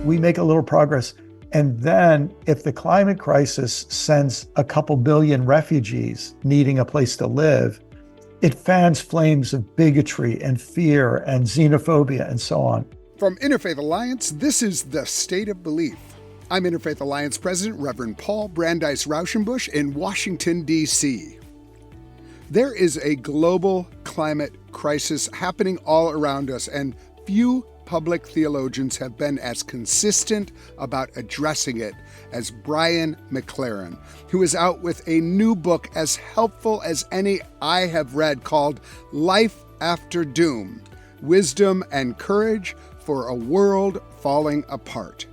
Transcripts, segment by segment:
we make a little progress. And then if the climate crisis sends a couple billion refugees needing a place to live, it fans flames of bigotry and fear and xenophobia and so on. From Interfaith Alliance, this is The State of Belief. I'm Interfaith Alliance President Reverend Paul Brandeis Rauschenbusch in Washington, D.C. There is a global climate crisis happening all around us, and few public theologians have been as consistent about addressing it as Brian McLaren, who is out with a new book as helpful as any I have read called Life After Doom: Wisdom and Courage for a World Falling Apart.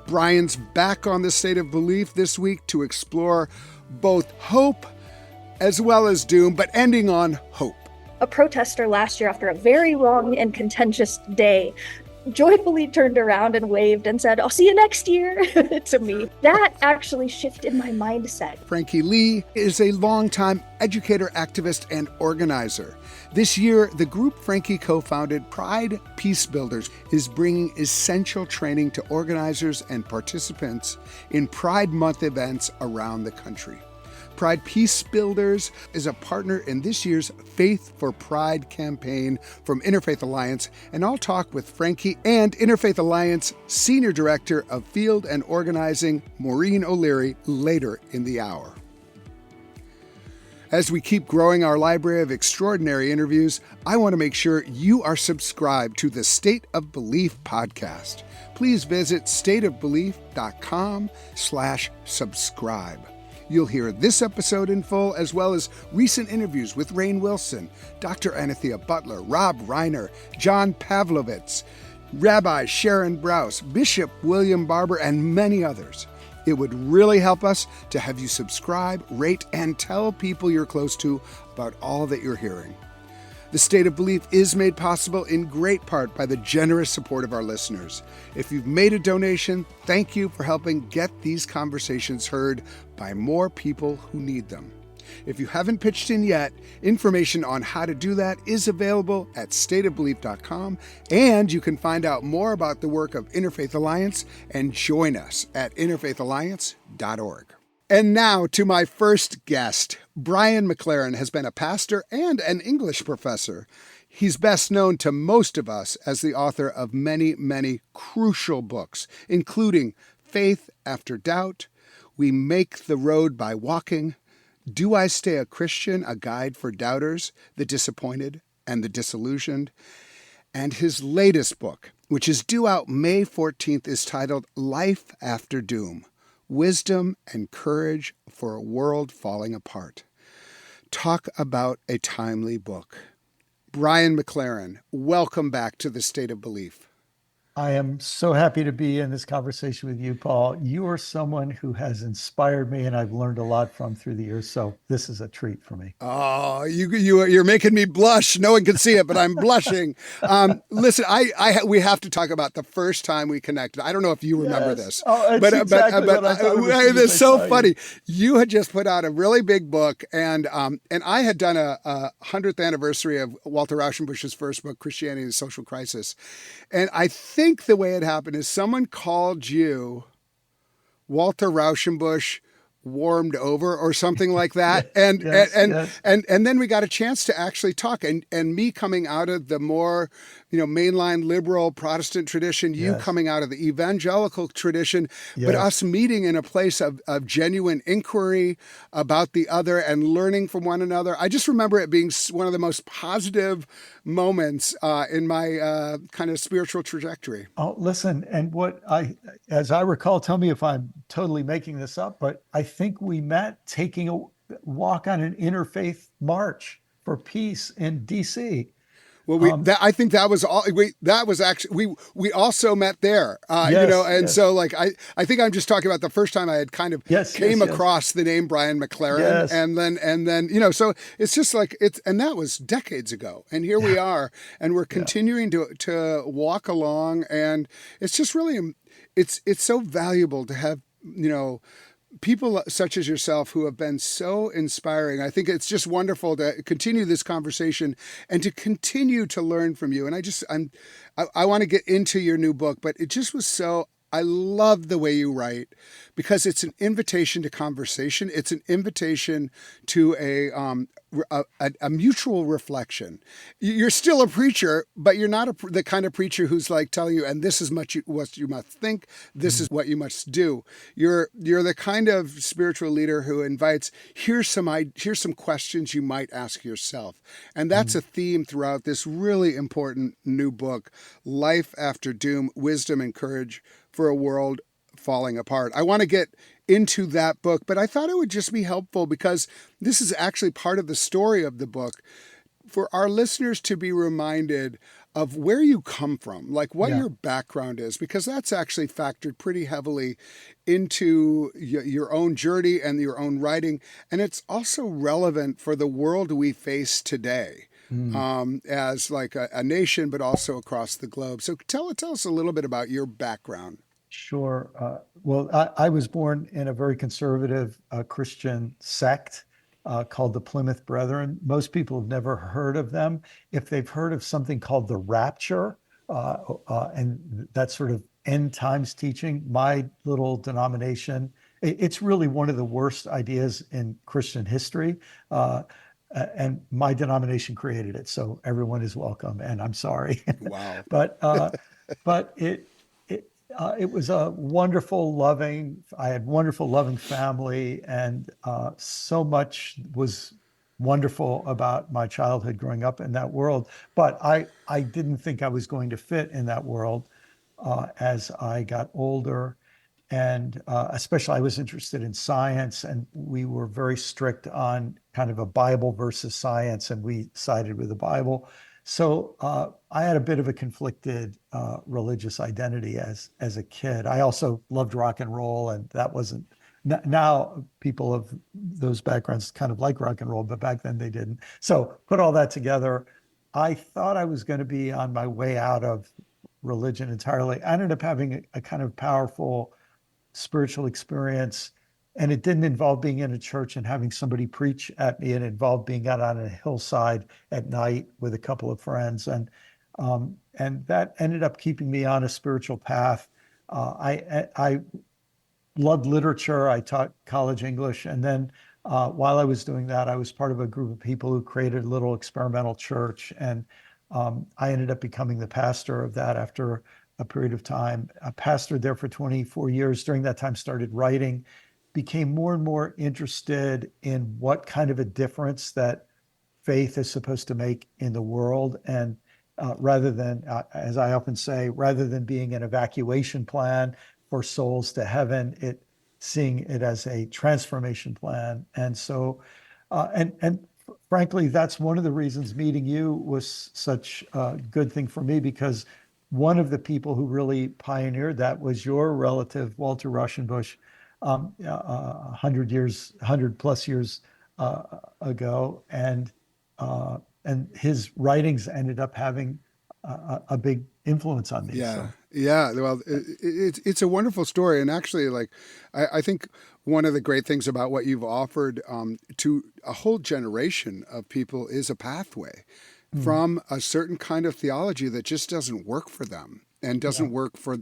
Brian's back on The State of Belief this week to explore both hope as well as doom, but ending on hope. A protester last year, after a very long and contentious day, joyfully turned around and waved and said, "I'll see you next year," to me. That actually shifted my mindset. Frankie Leigh is a longtime educator, activist, and organizer. This year, the group Frankie co-founded, Pride Peacebuilders, is bringing essential training to organizers and participants in Pride Month events around the country. Pride Peacebuilders is a partner in this year's Faith for Pride campaign from Interfaith Alliance, and I'll talk with Frankie and Interfaith Alliance Senior Director of Field and Organizing, Maureen O'Leary, later in the hour. As we keep growing our library of extraordinary interviews, I want to make sure you are subscribed to the State of Belief podcast. Please visit stateofbelief.com/subscribe. You'll hear this episode in full, as well as recent interviews with Rainn Wilson, Dr. Anethea Butler, Rob Reiner, John Pavlovitz, Rabbi Sharon Brous, Bishop William Barber, and many others. It would really help us to have you subscribe, rate, and tell people you're close to about all that you're hearing. The State of Belief is made possible in great part by the generous support of our listeners. If you've made a donation, thank you for helping get these conversations heard by more people who need them. If you haven't pitched in yet, information on how to do that is available at stateofbelief.com, and you can find out more about the work of Interfaith Alliance and join us at interfaithalliance.org. And now to my first guest. Brian McLaren has been a pastor and an English professor. He's best known to most of us as the author of many, many crucial books, including Faith After Doubt, We Make the Road by Walking, Do I Stay a Christian? A Guide for Doubters, the Disappointed, and the Disillusioned. And his latest book, which is due out May 14th, is titled Life After Doom: Wisdom and Courage for a World Falling Apart. Talk about a timely book. Brian McLaren, welcome back to The State of Belief. I am so happy to be in this conversation with you, Paul. You are someone who has inspired me and I've learned a lot from through the years. So this is a treat for me. Oh, you're making me blush. No one can see it, but I'm blushing. Listen, we have to talk about the first time we connected. I don't know if you remember this, but it's so funny. You had just put out a really big book, and I had done a 100th anniversary of Walter Rauschenbusch's first book, Christianity and the Social Crisis, and I think the way it happened is someone called you Walter Rauschenbusch warmed over or something like that. And then we got a chance to actually talk, and me coming out of the more, mainline liberal Protestant tradition, you coming out of the evangelical tradition, but us meeting in a place of genuine inquiry about the other and learning from one another. I just remember it being one of the most positive moments in my kind of spiritual trajectory. Oh, listen, and as I recall, tell me if I'm totally making this up, but I think we met taking a walk on an interfaith march for peace in DC. Well, I think that was all. That was actually we also met there, So like I think I'm just talking about the first time I had kind of came across the name Brian McLaren, and then so it's just like and that was decades ago, and here we are, and we're continuing to walk along, and it's just really it's so valuable to have people such as yourself who have been so inspiring. I think it's just wonderful to continue this conversation and to continue to learn from you. And I want to get into your new book, but it just was so I love the way you write because it's an invitation to conversation. It's an invitation to a mutual reflection. You're still a preacher, but you're not the kind of preacher who's like telling you, and this is what you must think. This is what you must do. You're the kind of spiritual leader who invites, here's some questions you might ask yourself. And that's a theme throughout this really important new book, Life After Doom, Wisdom and Courage for a World Falling Apart. I want to get into that book, but I thought it would just be helpful because this is actually part of the story of the book for our listeners to be reminded of where you come from, like what your background is, because that's actually factored pretty heavily into your own journey and your own writing. And it's also relevant for the world we face today. As like a nation, but also across the globe. So tell us a little bit about your background. Sure. Well, I was born in a very conservative Christian sect called the Plymouth Brethren. Most people have never heard of them. If they've heard of something called the Rapture, and that sort of end times teaching, my little denomination, it's really one of the worst ideas in Christian history. And my denomination created it, so everyone is welcome. And I'm sorry, Wow. but it was a wonderful, loving. I had wonderful, loving family, and so much was wonderful about my childhood growing up in that world. But I didn't think I was going to fit in that world as I got older. And especially I was interested in science, and we were very strict on kind of a Bible versus science, and we sided with the Bible. So I had a bit of a conflicted religious identity as a kid. I also loved rock and roll, and that wasn't. Now people of those backgrounds kind of like rock and roll, but back then they didn't. So put all that together, I thought I was going to be on my way out of religion entirely. I ended up having a kind of powerful spiritual experience, and it didn't involve being in a church and having somebody preach at me. It involved being out on a hillside at night with a couple of friends, and that ended up keeping me on a spiritual path. I loved literature. I taught college English, and then while I was doing that, I was part of a group of people who created a little experimental church, and I ended up becoming the pastor of that after a period of time. I pastored there for 24 years. During that time, started writing, became more and more interested in what kind of a difference that faith is supposed to make in the world. And rather than, as I often say, rather than being an evacuation plan for souls to heaven, seeing it as a transformation plan. And so, and frankly, that's one of the reasons meeting you was such a good thing for me, because one of the people who really pioneered that was your relative, Walter Rauschenbusch, 100 plus years ago, and his writings ended up having a big influence on me. Yeah, so. yeah. Well, it's a wonderful story, and actually, like I think one of the great things about what you've offered to a whole generation of people is a pathway from a certain kind of theology that just doesn't work for them and doesn't work for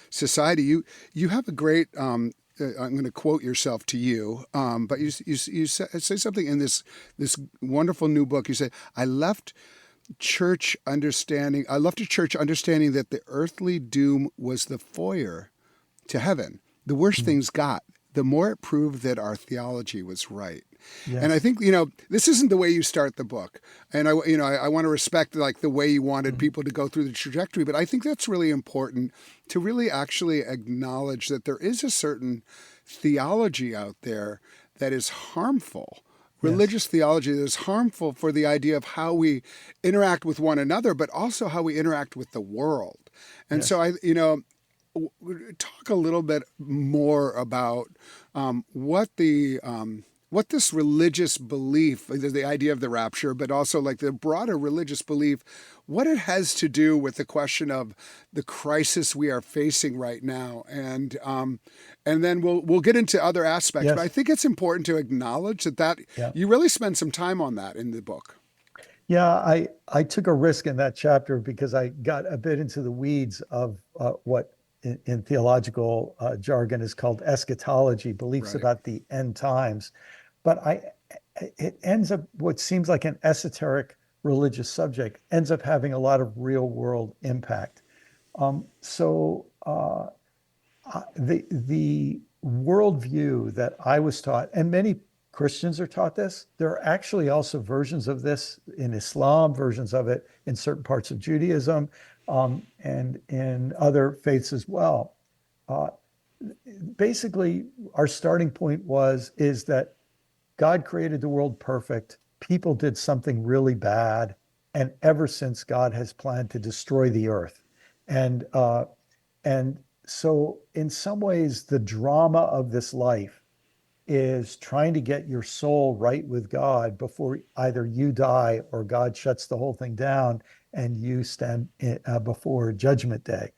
society. You have a great. I'm going to quote yourself to you, but you say something in this wonderful new book. You say, I left a church understanding that the earthly doom was the foyer to heaven. The worse things got, the more it proved that our theology was right. Yes. And I think, this isn't the way you start the book. And I want to respect like the way you wanted people to go through the trajectory, but I think that's really important to really actually acknowledge that there is a certain theology out there that is harmful. Religious theology that is harmful for the idea of how we interact with one another, but also how we interact with the world. And so talk a little bit more about what this religious belief, the idea of the rapture, but also like the broader religious belief, what it has to do with the question of the crisis we are facing right now, and then we'll get into other aspects. Yes. But I think it's important to acknowledge that you really spend some time on that in the book. Yeah, I took a risk in that chapter because I got a bit into the weeds of what in theological jargon is called eschatology, beliefs Right. about the end times. But it ends up, what seems like an esoteric religious subject ends up having a lot of real world impact. The worldview that I was taught, and many Christians are taught this, there are actually also versions of this in Islam, versions of it in certain parts of Judaism, and in other faiths as well. Uh, Basically, our starting point is that God created the world perfect. People did something really bad, and ever since God has planned to destroy the earth, and so in some ways, the drama of this life is trying to get your soul right with God before either you die or God shuts the whole thing down and you stand before Judgment Day.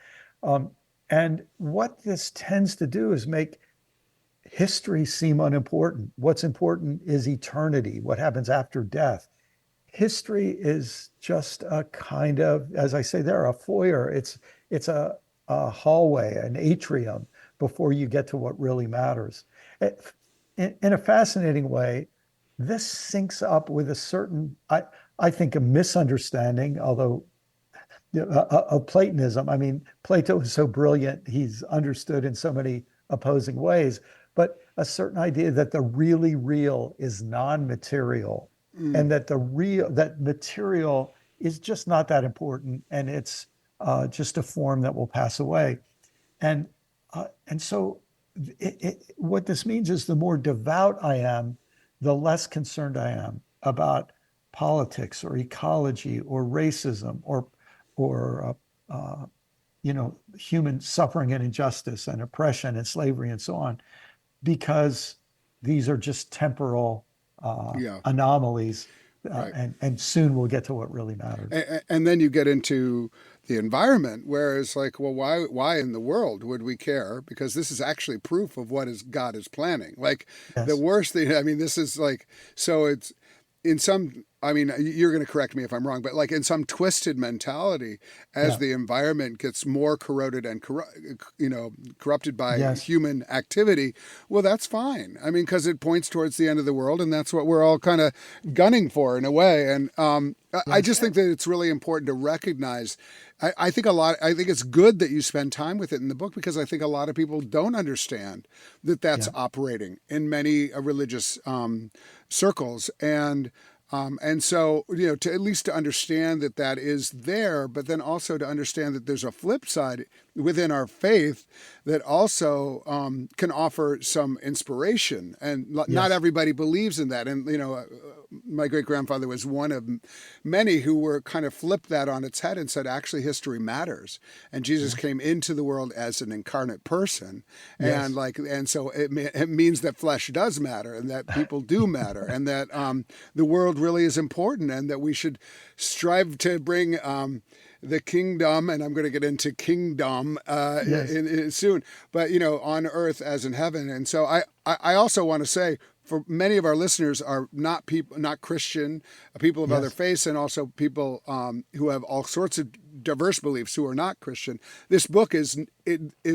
Um, and what this tends to do is make history seem unimportant. What's important is eternity, what happens after death. History is just a kind of, as I say there, a foyer. It's a hallway, an atrium before you get to what really matters. In a fascinating way, this syncs up with a certain, I think, a misunderstanding, although of Platonism. I mean, Plato is so brilliant, he's understood in so many opposing ways, but a certain idea that the really real is non-material, and that that material is just not that important, and it's just a form that will pass away. And so what this means is the more devout I am, the less concerned I am about politics or ecology or racism or human suffering and injustice and oppression and slavery and so on, because these are just temporal anomalies. Right. And soon we'll get to what really matters. And then you get into the environment, where it's like, well, why in the world would we care? Because this is actually proof of what God is planning. Like, Yes. the worst thing, I mean, this is like, so it's in some, I mean, you're going to correct me if I'm wrong, but like in some twisted mentality, as the environment gets more corroded and corrupted by Yes. human activity, well, that's fine. I mean, because it points towards the end of the world, and that's what we're all kind of gunning for in a way. And I just think that it's really important to recognize. I think it's good that you spend time with it in the book, because I think a lot of people don't understand that that's operating in many religious circles. And so, to at least to understand that that is there, but then also to understand that there's a flip side within our faith that also can offer some inspiration. And not everybody believes in that. And, my great-grandfather was one of many who were kind of flipped that on its head and said, actually, history matters. And Jesus came into the world as an incarnate person. Yes. And so it means that flesh does matter, and that people do matter, and that the world really is important, and that we should strive to bring the kingdom, and I'm going to get into kingdom soon, but on earth as in heaven. And so I also want to say, for many of our listeners are not Christian, people of other faiths, and also people who have all sorts of diverse beliefs who are not Christian. This book is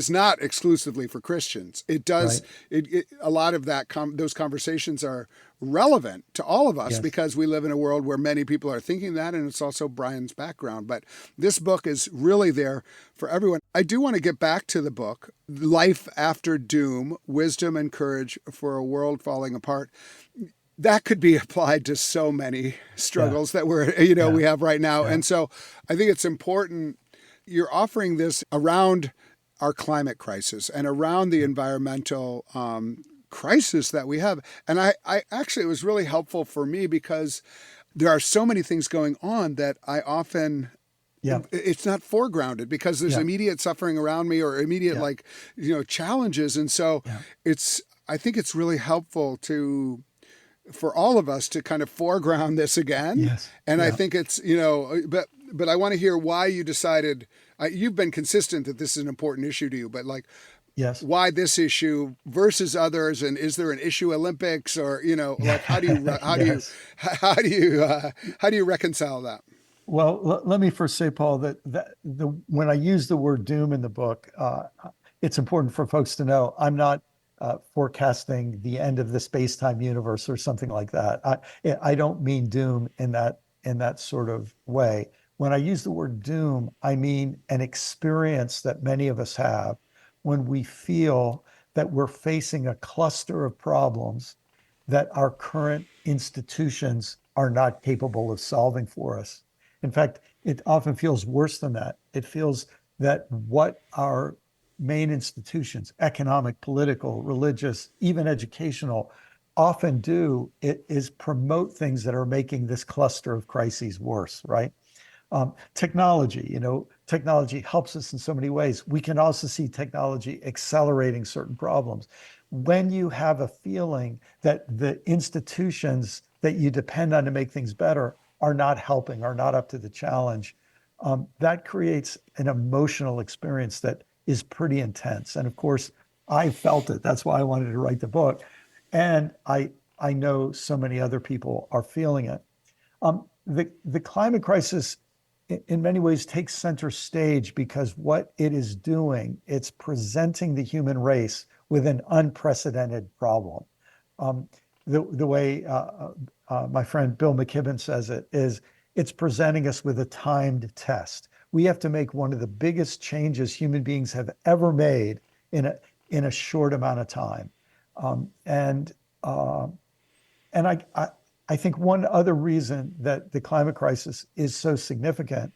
not exclusively for Christians. It does a lot of that. Those conversations are relevant to all of us, because we live in a world where many people are thinking that, and it's also Brian's background. But this book is really there for everyone. I do want to get back to the book, Life After Doom, Wisdom and Courage for a World Falling Apart. That could be applied to so many struggles that we have right now. And so I think it's important. You're offering this around our climate crisis and around the environmental crisis that we have. And I actually, it was really helpful for me, because there are so many things going on that I often, it's not foregrounded, because there's immediate suffering around me, or immediate challenges. And so I think it's really helpful for all of us to kind of foreground this again. Yes. And I think it's, but I want to hear why you decided, you've been consistent that this is an important issue to you, but why this issue versus others, and is there an issue Olympics, or how do you reconcile that? Well, let me first say, Paul, when I use the word doom in the book, it's important for folks to know I'm not forecasting the end of the space-time universe or something like that. I don't mean doom in that sort of way. When I use the word doom, I mean an experience that many of us have when we feel that we're facing a cluster of problems that our current institutions are not capable of solving for us. In fact, it often feels worse than that. It feels that what our main institutions, economic, political, religious, even educational, often do is promote things that are making this cluster of crises worse, right? Technology helps us in so many ways. We can also see technology accelerating certain problems. When you have a feeling that the institutions that you depend on to make things better are not helping, are not up to the challenge, that creates an emotional experience that is pretty intense. And of course, I felt it. That's why I wanted to write the book. And I know so many other people are feeling it. The climate crisis in many ways takes center stage because what it is doing, it's presenting the human race with an unprecedented problem. Um, the way my friend Bill McKibben says it is, it's presenting us with a timed test. We have to make one of the biggest changes human beings have ever made in a short amount of time. Um, and uh, and I think one other reason that the climate crisis is so significant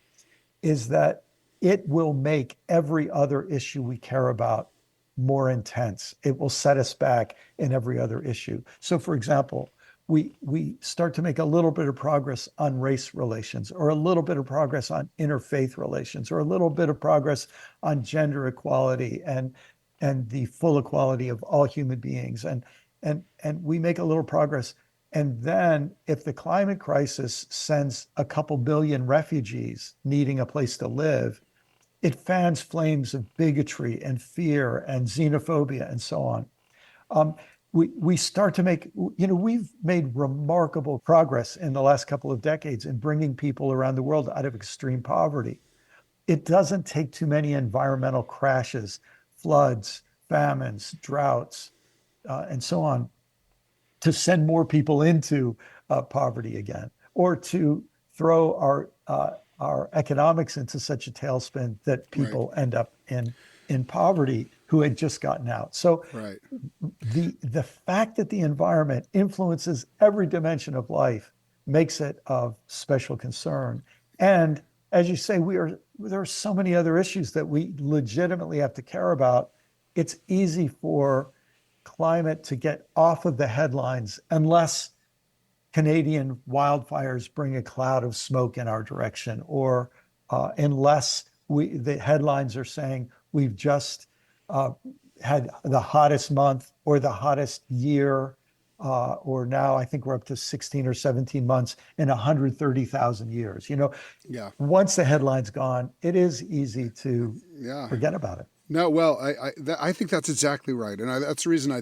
is that it will make every other issue we care about more intense. It will set us back in every other issue. So, for example, we start to make a little bit of progress on race relations, or a little bit of progress on interfaith relations, or a little bit of progress on gender equality and the full equality of all human beings. And we make a little progress. And then if the climate crisis sends a couple billion refugees needing a place to live, it fans flames of bigotry and fear and xenophobia and so on. Um, we start to make, we've made remarkable progress in the last couple of decades in bringing people around the world out of extreme poverty. It doesn't take too many environmental crashes, floods, famines, droughts, and so on to send more people into poverty again, or to throw our economics into such a tailspin that people end up in poverty who had just gotten out. So the fact that the environment influences every dimension of life makes it of special concern. And as you say, there are so many other issues that we legitimately have to care about. It's easy for climate to get off of the headlines unless Canadian wildfires bring a cloud of smoke in our direction, or unless the headlines are saying we've just had the hottest month or the hottest year, or now I think we're up to 16 or 17 months in 130,000 years. Once the headline's gone, it is easy to forget about it. No, well, I think that's exactly right, and that's the reason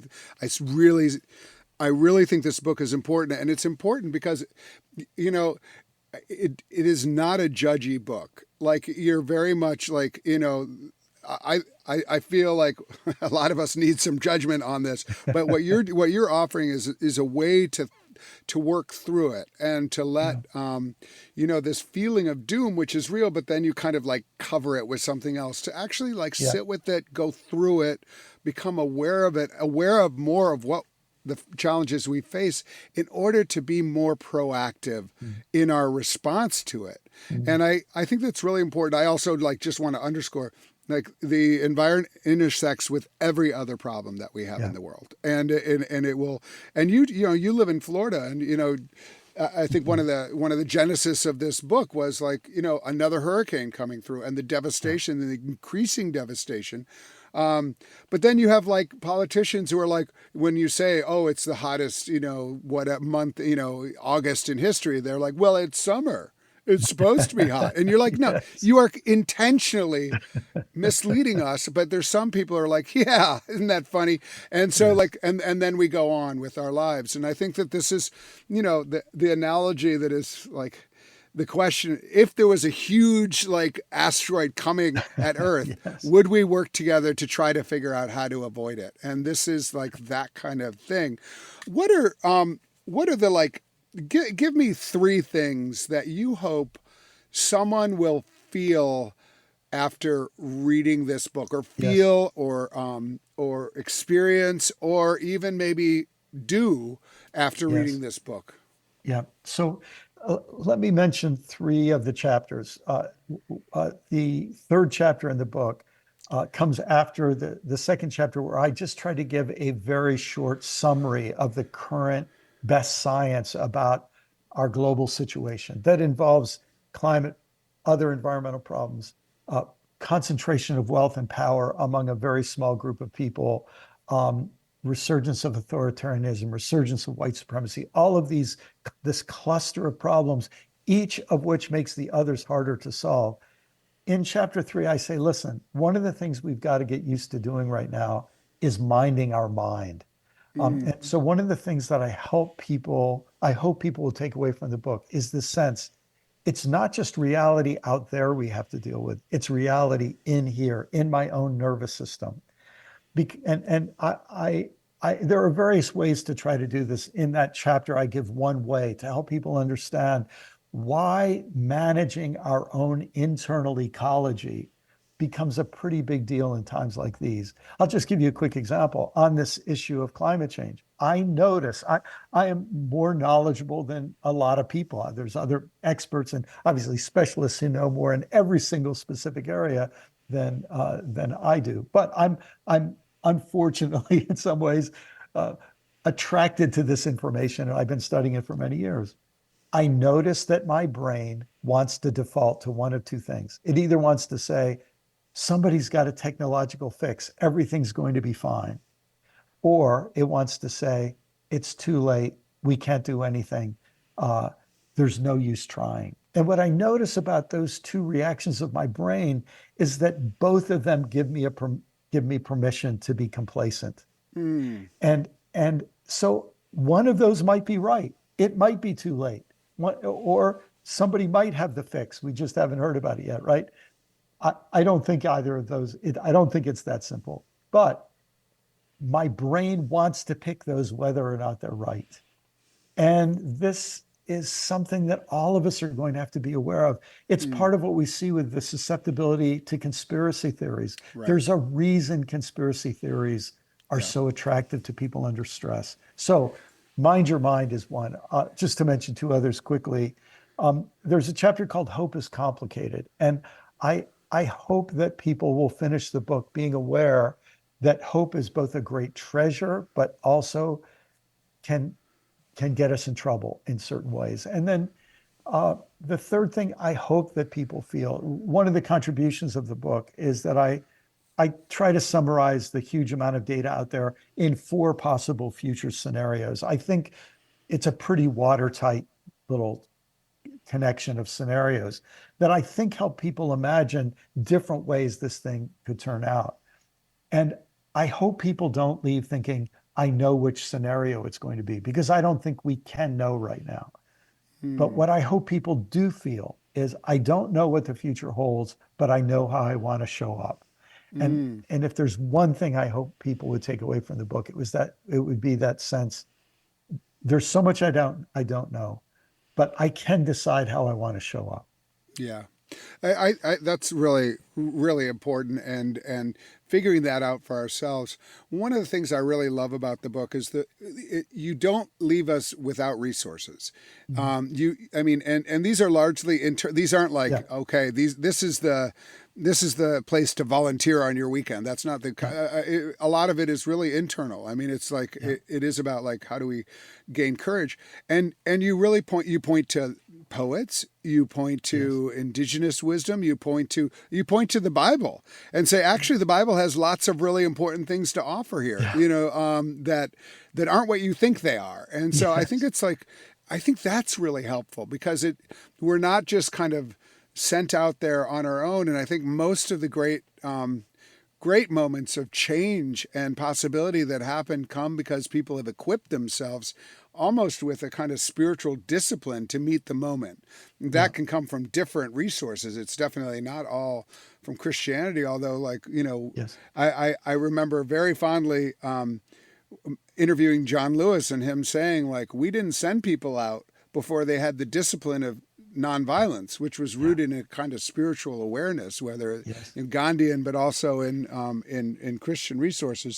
I really think this book is important, and it's important because, it is not a judgy book. Like, you're very much like, I feel like a lot of us need some judgment on this, but what you're offering is a way to work through it and to let this feeling of doom, which is real, but then you kind of like cover it with something else, to actually sit with it, go through it, become aware of it, aware of more of what the challenges we face, in order to be more proactive in our response to it. And I think that's really important. I also just want to underscore, the environment intersects with every other problem that we have in the world, and it will. And you live in Florida, and I think one of the genesis of this book was another hurricane coming through, and the devastation, the increasing devastation. But then you have politicians who are when you say, oh, it's the hottest, what month, August in history, they're like, well, it's summer. It's supposed to be hot. And you're like, no, you are intentionally misleading us. But there's some people who are like, yeah, isn't that funny? And so and then we go on with our lives. And I think that this is, the analogy that is the question, if there was a huge like asteroid coming at Earth, Yes. would we work together to try to figure out how to avoid it? And this is like that kind of thing. What are the like, give me three things that you hope someone will feel after reading this book, or feel, or experience, or even maybe do after reading this book. Yeah. So let me mention three of the chapters. The third chapter in the book comes after the second chapter, where I just try to give a very short summary of the current best science about our global situation that involves climate, other environmental problems, concentration of wealth and power among a very small group of people, resurgence of authoritarianism, resurgence of white supremacy, all of this cluster of problems, each of which makes the others harder to solve. In chapter 3, I say, listen, one of the things we've got to get used to doing right now is minding our mind. And so one of the things that I hope people will take away from the book is the sense it's not just reality out there we have to deal with, it's reality in here, in my own nervous system. And there are various ways to try to do this. In that chapter, I give one way to help people understand why managing our own internal ecology becomes a pretty big deal in times like these. I'll just give you a quick example on this issue of climate change. I notice I am more knowledgeable than a lot of people. There's other experts and obviously specialists who know more in every single specific area than I do. But I'm unfortunately in some ways attracted to this information, and I've been studying it for many years. I notice that my brain wants to default to one of two things. It either wants to say, somebody's got a technological fix, everything's going to be fine. Or it wants to say, it's too late, we can't do anything, there's no use trying. And what I notice about those two reactions of my brain is that both of them give me permission to be complacent. And so one of those might be right. It might be too late. Or somebody might have the fix. We just haven't heard about it yet, right? I don't think either of those, I don't think it's that simple. But my brain wants to pick those whether or not they're right. And this is something that all of us are going to have to be aware of. It's part of what we see with the susceptibility to conspiracy theories. Right. There's a reason conspiracy theories are so attractive to people under stress. So mind your mind is one. Just to mention two others quickly. There's a chapter called Hope is Complicated. And I hope that people will finish the book being aware that hope is both a great treasure, but also can get us in trouble in certain ways. And then the third thing I hope that people feel, one of the contributions of the book is that I try to summarize the huge amount of data out there in 4 possible future scenarios. I think it's a pretty watertight little connection of scenarios that I think help people imagine different ways this thing could turn out. And I hope people don't leave thinking, I know which scenario it's going to be, because I don't think we can know right now. But what I hope people do feel is, I don't know what the future holds, but I know how I want to show up. And if there's one thing I hope people would take away from the book, it would be that sense, there's so much I don't know, but I can decide how I want to show up. Yeah. I that's really, really important, and figuring that out for ourselves. One of the things I really love about the book is that you don't leave us without resources. And these are largely these aren't like, okay, this is the place to volunteer on your weekend. That's not a lot of it is really internal. I mean, it's like, it is about like, how do we gain courage? And you really point to poets, you point to indigenous wisdom, you point to the Bible, and say, actually, the Bible has lots of really important things to offer here, that aren't what you think they are. And so I think it's like, I think that's really helpful, because we're not just kind of sent out there on our own. And I think most of the great great moments of change and possibility that happen come because people have equipped themselves almost with a kind of spiritual discipline to meet the moment. That can come from different resources. It's definitely not all from Christianity, although, like, Yes. I remember very fondly interviewing John Lewis and him saying, like, we didn't send people out before they had the discipline of nonviolence, which was rooted in a kind of spiritual awareness, whether in Gandhian, but also in Christian resources.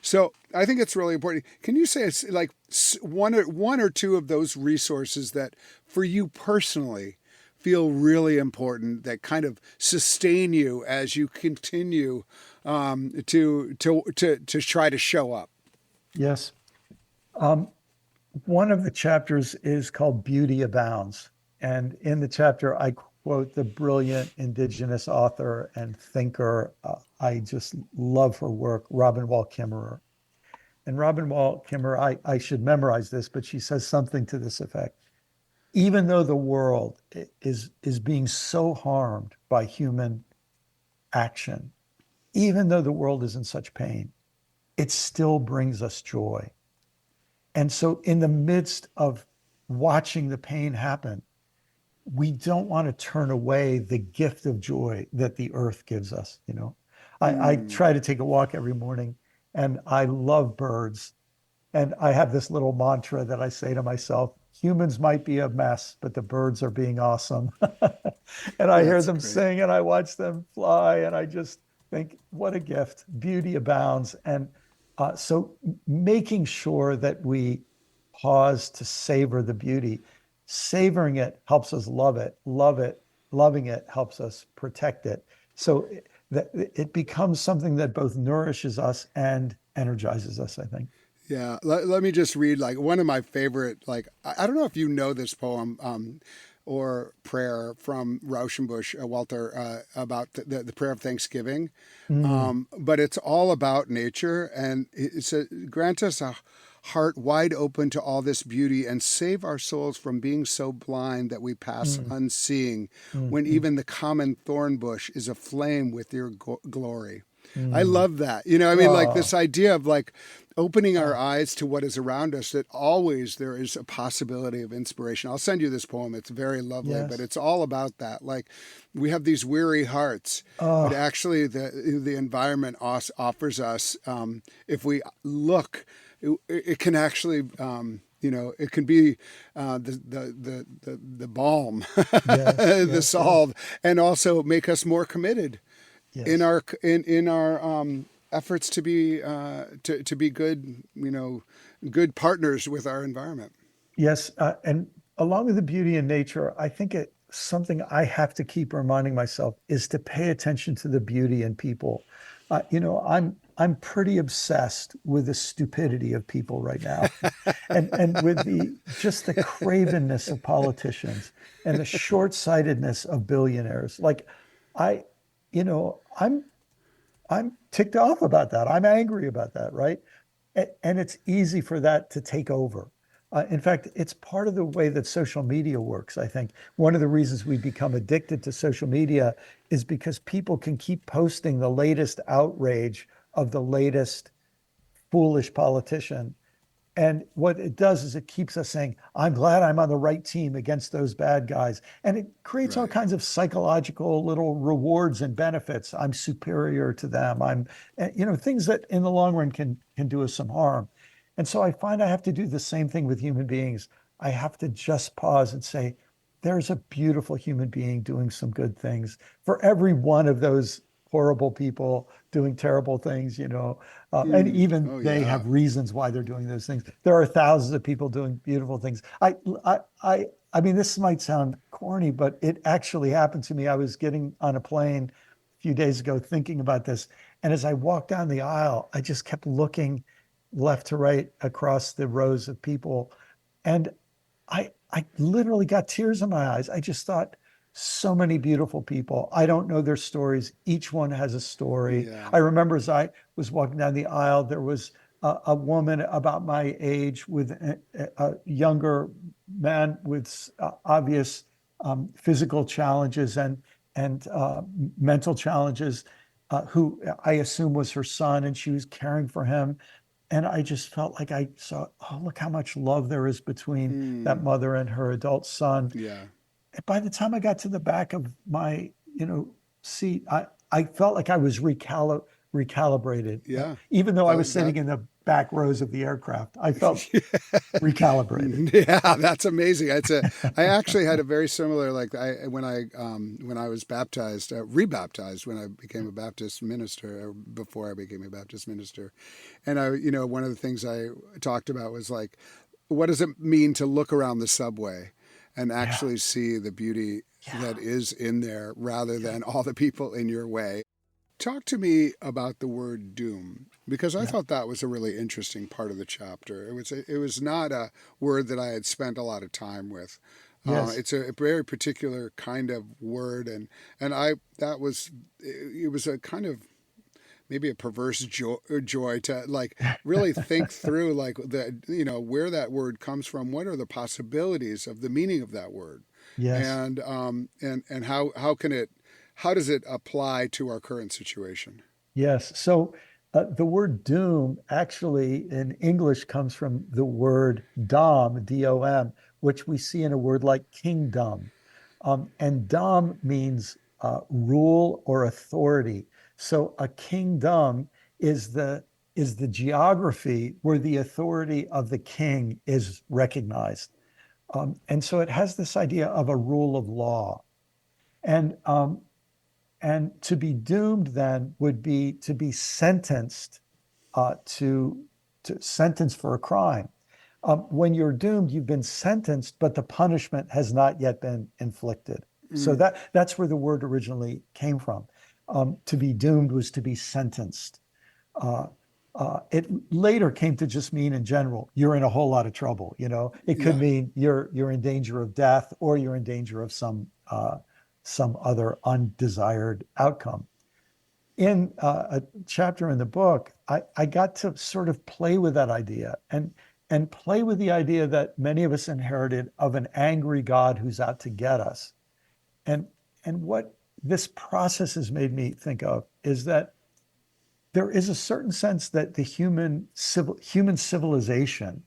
So I think it's really important. Can you say it's like one or two of those resources that for you personally feel really important, that kind of sustain you as you continue to try to show up? Yes. One of the chapters is called Beauty Abounds. And in the chapter, I quote the brilliant indigenous author and thinker. I just love her work, Robin Wall Kimmerer. And Robin Wall Kimmerer, I should memorize this, but she says something to this effect. Even though the world is being so harmed by human action, even though the world is in such pain, it still brings us joy. And so in the midst of watching the pain happen, we don't want to turn away the gift of joy that the earth gives us. I try to take a walk every morning, and I love birds. And I have this little mantra that I say to myself: humans might be a mess, but the birds are being awesome. And I hear them sing, and I watch them fly, and I just think, what a gift. Beauty abounds. And so making sure that we pause to savor the beauty. Savoring it helps us love it. Loving it helps us protect it. So it becomes something that both nourishes us and energizes us, I think. Yeah. Let me just read, like, one of my favorite, like, I don't know if you know this poem or prayer from Rauschenbusch, Walter, about the prayer of Thanksgiving. But it's all about nature. And it says, grant us a heart wide open to all this beauty, and save our souls from being so blind that we pass unseeing when even the common thorn bush is aflame with your glory. I love that. Like this idea of, like, opening our eyes to what is around us, that always there is a possibility of inspiration. I'll send you this poem. It's very lovely, but it's all about that. Like, we have these weary hearts, but actually the environment offers us, if we look, it can actually, it can be the balm, the salve, and also make us more committed in our efforts to be good, good partners with our environment. Yes, and along with the beauty in nature, I think something I have to keep reminding myself is to pay attention to the beauty in people. I'm pretty obsessed with the stupidity of people right now, and with just the cravenness of politicians and the short-sightedness of billionaires. Like, I'm ticked off about that. I'm angry about that, right? And it's easy for that to take over. In fact, it's part of the way that social media works, I think. One of the reasons we become addicted to social media is because people can keep posting the latest outrage of the latest foolish politician. And what it does is it keeps us saying, I'm glad I'm on the right team against those bad guys. And it creates all kinds of psychological little rewards and benefits. I'm superior to them. Things that in the long run can do us some harm. And so I find I have to do the same thing with human beings. I have to just pause and say, there's a beautiful human being doing some good things. For every one of those horrible people doing terrible things, and even they have reasons why they're doing those things. There are thousands of people doing beautiful things. I mean, this might sound corny, but it actually happened to me. I was getting on a plane a few days ago thinking about this. And as I walked down the aisle, I just kept looking left to right across the rows of people. And I literally got tears in my eyes. I just thought, so many beautiful people. I don't know their stories. Each one has a story. Yeah. I remember as I was walking down the aisle, there was a woman about my age with a younger man with obvious physical challenges and mental challenges. who I assume was her son, and she was caring for him. And I just felt like I saw, oh, look how much love there is between that mother and her adult son. Yeah. And by the time I got to the back of my, seat, I felt like I was recalibrated. Yeah. Even though I Oh, was sitting in the back rows of the aircraft, I felt recalibrated. Yeah, that's amazing. I actually had a very similar, when I was baptized, rebaptized when I became a Baptist minister, or before I became a Baptist minister. And one of the things I talked about was like, what does it mean to look around the subway and actually see the beauty that is in there rather than all the people in your way? Talk to me about the word doom, because I thought that was a really interesting part of the chapter. It was not a word that I had spent a lot of time with. Yes. It's a very particular kind of word, and it was a kind of maybe a perverse joy to like really think through like where that word comes from, what are the possibilities of the meaning of that word, Yes. and how does it apply to our current situation? Yes. So the word doom actually in English comes from the word dom, D-O-M, which we see in a word like kingdom. And dom means rule or authority. So a kingdom is the geography where the authority of the king is recognized. And so it has this idea of a rule of law. And to be doomed then would be to be sentenced to sentence for a crime. When you're doomed, you've been sentenced, but the punishment has not yet been inflicted. So that's where the word originally came from. To be doomed was to be sentenced. It later came to just mean in general, you're in a whole lot of trouble. It could mean you're in danger of death, or you're in danger of some other undesired outcome. In a chapter in the book, I got to sort of play with that idea and play with the idea that many of us inherited of an angry God who's out to get us. And what this process has made me think of is that there is a certain sense that the human civilization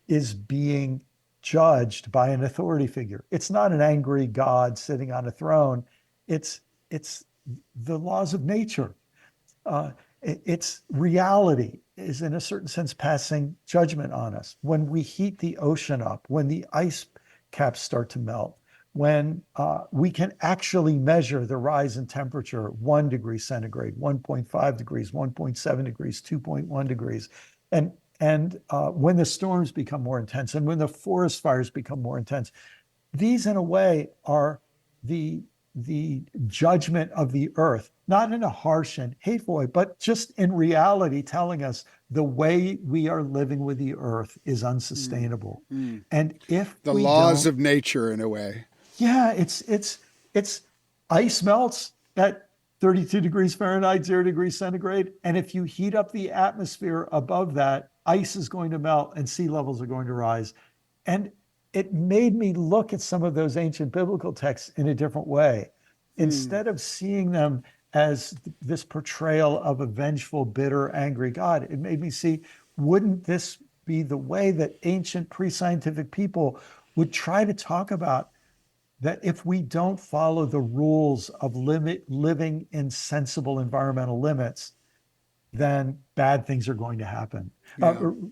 is being judged by an authority figure. It's not an angry God sitting on a throne. It's the laws of nature. It's reality is in a certain sense passing judgment on us. When we heat the ocean up, when the ice caps start to melt, when we can actually measure the rise in temperature, 1 degree centigrade, 1.5 degrees, 1.7 degrees, 2.1 degrees. And when the storms become more intense and when the forest fires become more intense, these in a way are the judgment of the earth, not in a harsh and hateful way, but just in reality telling us the way we are living with the earth is unsustainable. And if the we laws don't, of nature in a way. yeah, it's ice melts at 32 degrees Fahrenheit, 0 degrees centigrade. And if you heat up the atmosphere above that, ice is going to melt and sea levels are going to rise. And it made me look at some of those ancient biblical texts in a different way. Instead of seeing them as this portrayal of a vengeful, bitter, angry God, it made me see, wouldn't this be the way that ancient pre-scientific people would try to talk about that if we don't follow the rules of living in sensible environmental limits, then bad things are going to happen.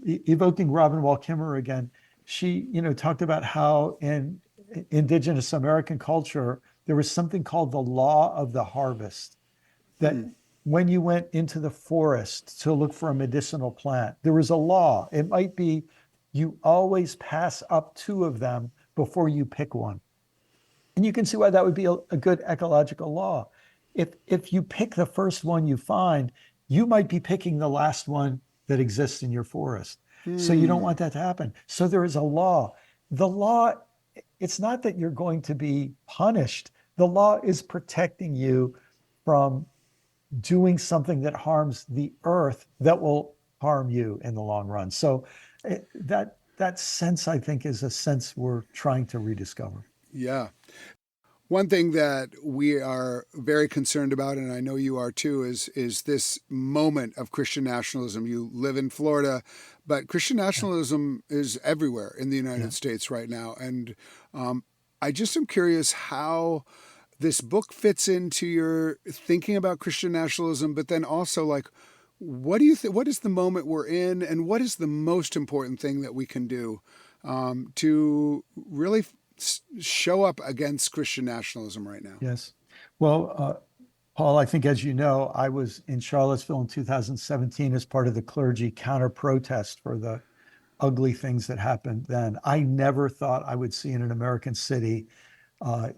Evoking Robin Wall Kimmerer again, she talked about how in indigenous American culture, there was something called the law of the harvest, that when you went into the forest to look for a medicinal plant, there was a law. It might be you always pass up 2 of them before you pick one. And you can see why that would be a good ecological law. If you pick the first one you find, you might be picking the last one that exists in your forest. So you don't want that to happen. So there is a law. The law, it's not that you're going to be punished. The law is protecting you from doing something that harms the earth that will harm you in the long run. So that sense, I think, is a sense we're trying to rediscover. Yeah. One thing that we are very concerned about, and I know you are too, is this moment of Christian nationalism. You live in Florida, but Christian Yeah. nationalism is everywhere in the Yeah. United States right now. And I just am curious how this book fits into your thinking about Christian nationalism, but then also like, what do you think? What is the moment we're in, and what is the most important thing that we can do to really show up against Christian nationalism right now? Yes. Well, Paul, I think, as you know, I was in Charlottesville in 2017 as part of the clergy counter protest for the ugly things that happened then. I never thought I would see in an American city uh,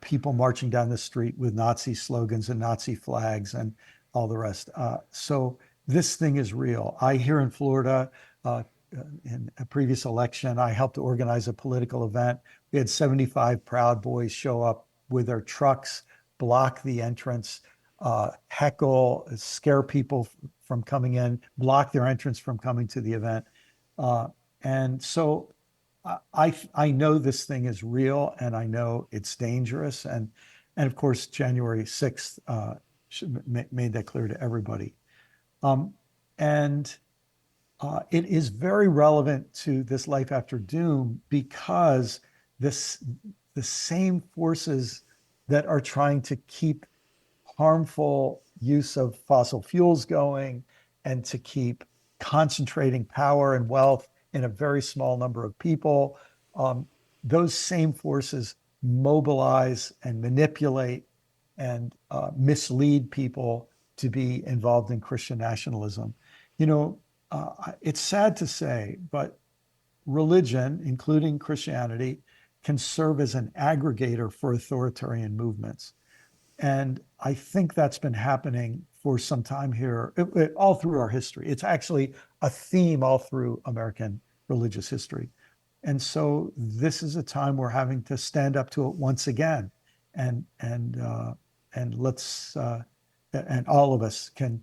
people marching down the street with Nazi slogans and Nazi flags and all the rest. So this thing is real. I here in Florida, uh, in a previous election, I helped organize a political event. We had 75 Proud Boys show up with their trucks, block the entrance, heckle, scare people from coming in, block their entrance from coming to the event. Uh, and so I know this thing is real, and I know it's dangerous, and of course January 6th made that clear to everybody. Um, and it is very relevant to this life after doom because this the same forces that are trying to keep harmful use of fossil fuels going and to keep concentrating power and wealth in a very small number of people. Um, those same forces mobilize and manipulate and mislead people to be involved in Christian nationalism. You know, it's sad to say, but religion, including Christianity, can serve as an aggregator for authoritarian movements. And I think that's been happening for some time here, all through our history. It's actually a theme all through American religious history. And so this is a time we're having to stand up to it once again, and let's and all of us can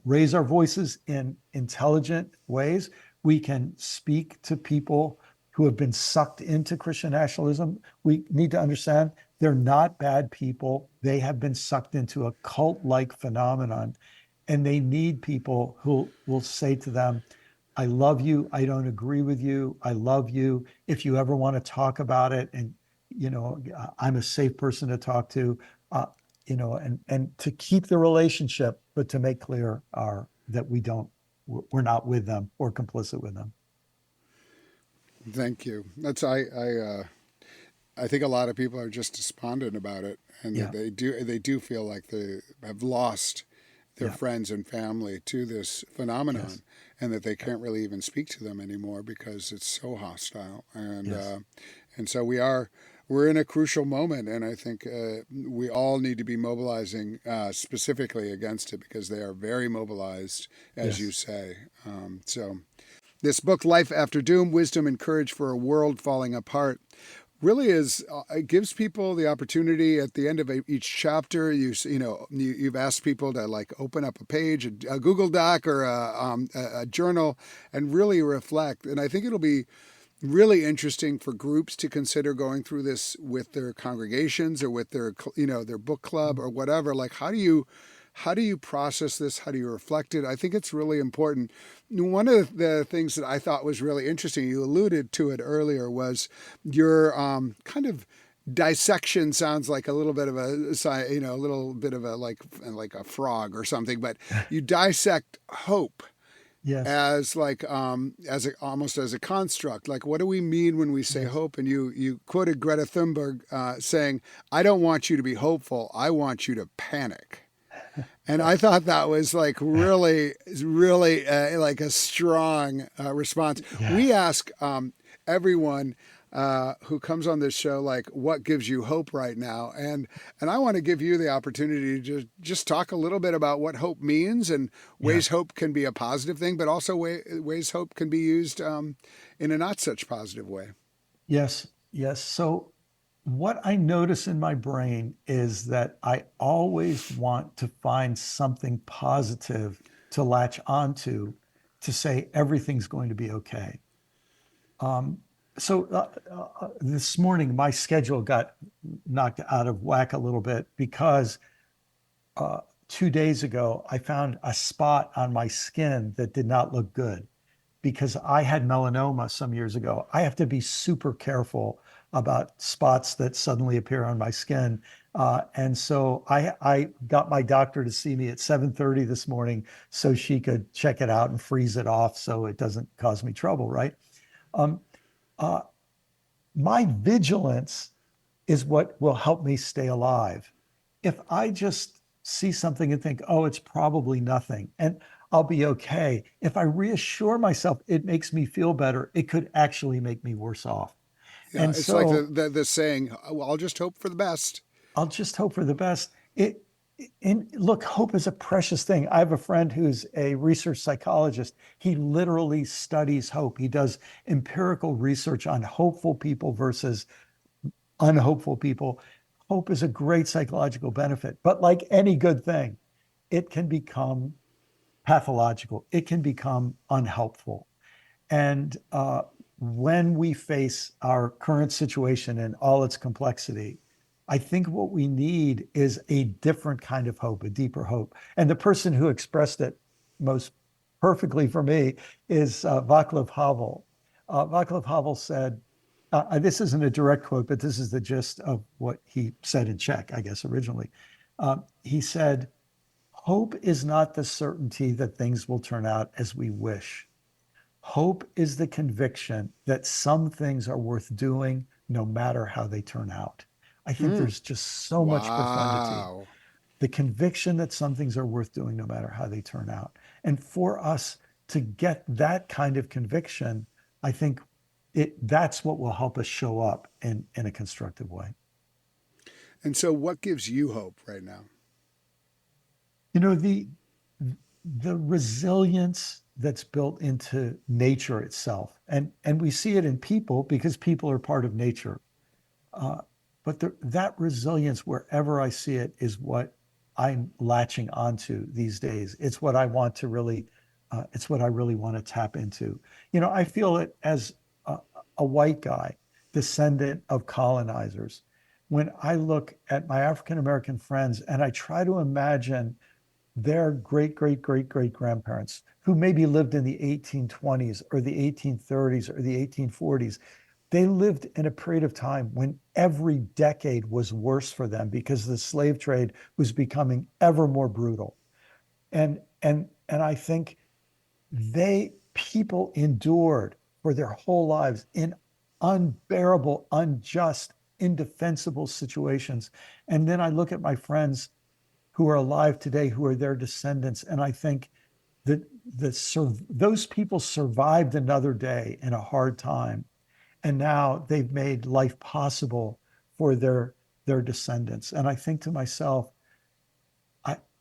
raise our voices in intelligent ways. We can speak to people who have been sucked into Christian nationalism. We need to understand they're not bad people. They have been sucked into a cult-like phenomenon, and they need people who will say to them, I love you. I don't agree with you. I love you. If you ever want to talk about it, and I'm a safe person to talk to, and to keep the relationship, but to make clear that we're not with them or complicit with them. Thank you. I think a lot of people are just despondent about it, and that Yeah, they do feel like they have lost their yeah, friends and family to this yes, phenomenon, and that they can't really even speak to them anymore because it's so hostile. yes, And so we're in a crucial moment, and I think we all need to be mobilizing specifically against it because they are very mobilized, as you yes, say. So this book, Life After Doom: Wisdom and Courage for a World Falling Apart, really is it gives people the opportunity at the end of each chapter. You've asked people to like open up a page, a Google Doc or a journal, and really reflect. And I think it'll be really interesting for groups to consider going through this with their congregations or with their book club or whatever. Like, how do you process this? How do you reflect it? I think it's really important. One of the things that I thought was really interesting, you alluded to it earlier, was your kind of dissection. Sounds like a little bit of a little bit of a like a frog or something, but you dissect hope yes, as like almost as a construct. Like, what do we mean when we say yes, hope? And you quoted Greta Thunberg saying, I don't want you to be hopeful, I want you to panic. And I thought that was like really, really like a strong response. yeah, We ask everyone who comes on this show, like, what gives you hope right now? And I want to give you the opportunity to just talk a little bit about what hope means and yeah, ways hope can be a positive thing, but also ways hope can be used in a not such positive way. yes, yes. So what I notice in my brain is that I always want to find something positive to latch onto to say everything's going to be okay. Um, This morning, my schedule got knocked out of whack a little bit because 2 days ago, I found a spot on my skin that did not look good because I had melanoma some years ago. I have to be super careful about spots that suddenly appear on my skin. And so I got my doctor to see me at 7:30 this morning so she could check it out and freeze it off so it doesn't cause me trouble, right? Um, uh, my vigilance is what will help me stay alive. If I just see something and think, oh, it's probably nothing, and I'll be okay. If I reassure myself it makes me feel better, it could actually make me worse off. Yeah, And it's like so the saying, well, I'll just hope for the best. I'll just hope for the best. And look, hope is a precious thing. I have a friend who's a research psychologist. He literally studies hope. He does empirical research on hopeful people versus unhopeful people. Hope is a great psychological benefit, but like any good thing, it can become pathological. It can become unhelpful. And when we face our current situation and all its complexity, I think what we need is a different kind of hope, a deeper hope. And the person who expressed it most perfectly for me is Václav Havel. Václav Havel said, this isn't a direct quote, but this is the gist of what he said in Czech, I guess, originally. He said, hope is not the certainty that things will turn out as we wish. Hope is the conviction that some things are worth doing no matter how they turn out. I think there's just so much profundity. Wow. The conviction that some things are worth doing no matter how they turn out. And for us to get that kind of conviction, I think that's what will help us show up in a constructive way. And so what gives you hope right now? You know, the resilience that's built into nature itself. And we see it in people because people are part of nature. But that resilience, wherever I see it, is what I'm latching onto these days. It's what I want to really, it's what I really want to tap into. You know, I feel it as a white guy, descendant of colonizers. When I look at my African American friends and I try to imagine their great, great, great, great grandparents who maybe lived in the 1820s or the 1830s or the 1840s, they lived in a period of time when every decade was worse for them because the slave trade was becoming ever more brutal. And I think people endured for their whole lives in unbearable, unjust, indefensible situations. And then I look at my friends who are alive today, who are their descendants, and I think that those people survived another day in a hard time, and now they've made life possible for their descendants. And I think to myself,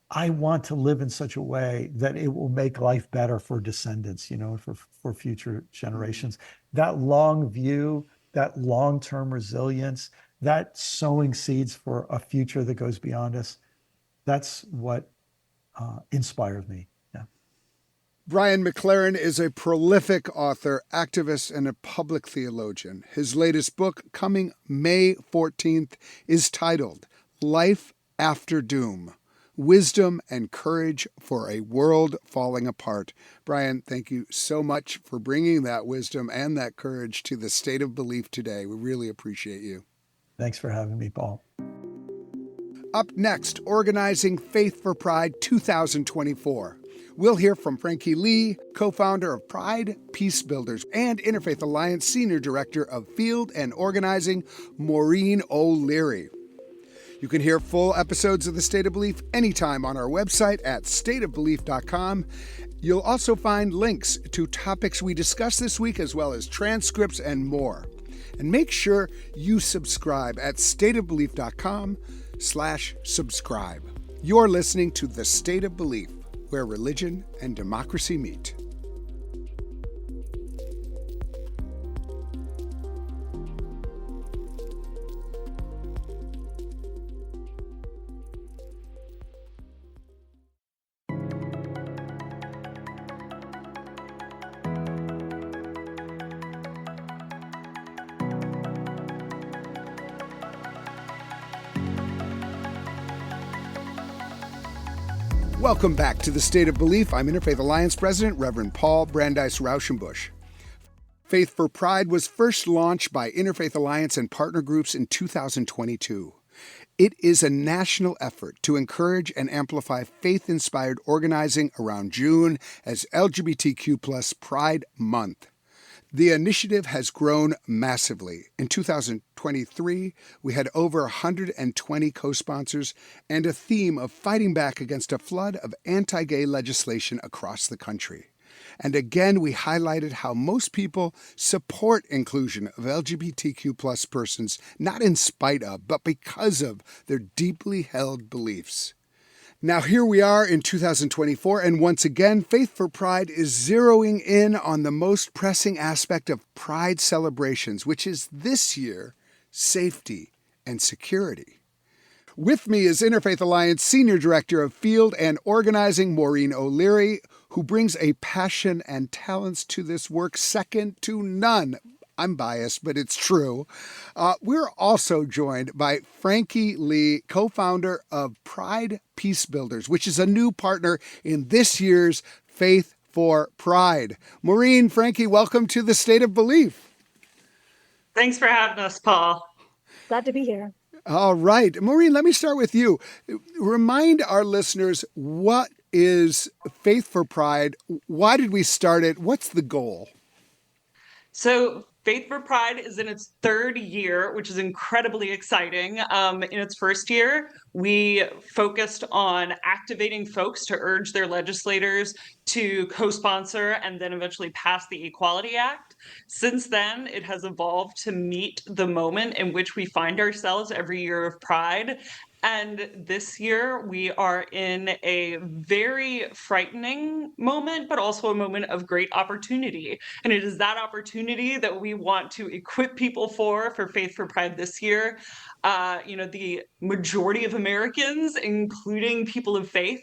I want to live in such a way that it will make life better for descendants, you know, for future generations. That long view, that long-term resilience, that sowing seeds for a future that goes beyond us, that's what inspires me. Yeah. Brian McLaren is a prolific author, activist, and a public theologian. His latest book, coming May 14th, is titled Life After Doom: Wisdom and Courage for a World Falling Apart. Brian, thank you so much for bringing that wisdom and that courage to the State of Belief today. We really appreciate you. Thanks for having me, Paul. Up next, Organizing Faith for Pride 2024. We'll hear from Frankie Leigh, co-founder of Pride Peacebuilders and Interfaith Alliance Senior Director of Field and Organizing, Maureen O'Leary. You can hear full episodes of The State of Belief anytime on our website at stateofbelief.com. You'll also find links to topics we discussed this week, as well as transcripts and more. And make sure you subscribe at stateofbelief.com/subscribe. You're listening to The State of Belief, where religion and democracy meet. Welcome back to the State of Belief. I'm Interfaith Alliance President, Reverend Paul Brandeis Rauschenbusch. Faith for Pride was first launched by Interfaith Alliance and partner groups in 2022. It is a national effort to encourage and amplify faith-inspired organizing around June as LGBTQ+ Pride Month. The initiative has grown massively. In 2023, we had over 120 co-sponsors and a theme of fighting back against a flood of anti-gay legislation across the country. And again, we highlighted how most people support inclusion of LGBTQ+ persons, not in spite of, but because of their deeply held beliefs. Now, here we are in 2024, and once again, Faith for Pride is zeroing in on the most pressing aspect of Pride celebrations, which is this year, safety and security. With me is Interfaith Alliance Senior Director of Field and Organizing, Maureen O'Leary, who brings a passion and talents to this work second to none. I'm biased, but it's true. We're also joined by Frankie Leigh, co-founder of Pride Peacebuilders, which is a new partner in this year's Faith for Pride. Maureen, Frankie, welcome to the State of Belief. Thanks for having us, Paul. Glad to be here. All right. Maureen, let me start with you. Remind our listeners, what is Faith for Pride? Why did we start it? What's the goal? So Faith for Pride is in its third year, which is incredibly exciting. In its first year, we focused on activating folks to urge their legislators to co-sponsor and then eventually pass the Equality Act. Since then, it has evolved to meet the moment in which we find ourselves every year of Pride. And this year, we are in a very frightening moment, but also a moment of great opportunity. And it is that opportunity that we want to equip people for Faith for Pride this year. The majority of Americans, including people of faith,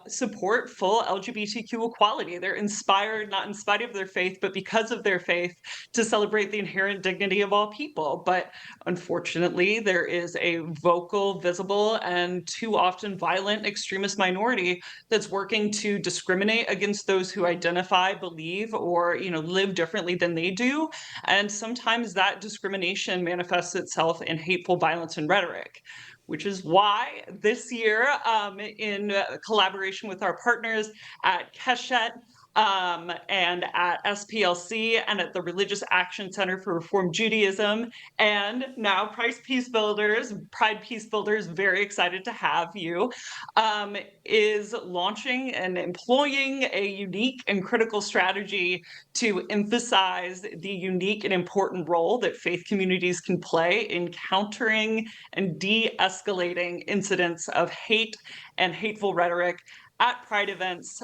support full LGBTQ equality. They're inspired, not in spite of their faith, but because of their faith, to celebrate the inherent dignity of all people. But unfortunately, there is a vocal, visible, and too often violent extremist minority that's working to discriminate against those who identify, believe, or live differently than they do. And sometimes that discrimination manifests itself in hateful violence and rhetoric, which is why this year, in collaboration with our partners at Keshet, and at SPLC and at the Religious Action Center for Reform Judaism, and now Pride Peacebuilders, very excited to have you, is launching and employing a unique and critical strategy to emphasize the unique and important role that faith communities can play in countering and de-escalating incidents of hate and hateful rhetoric at Pride events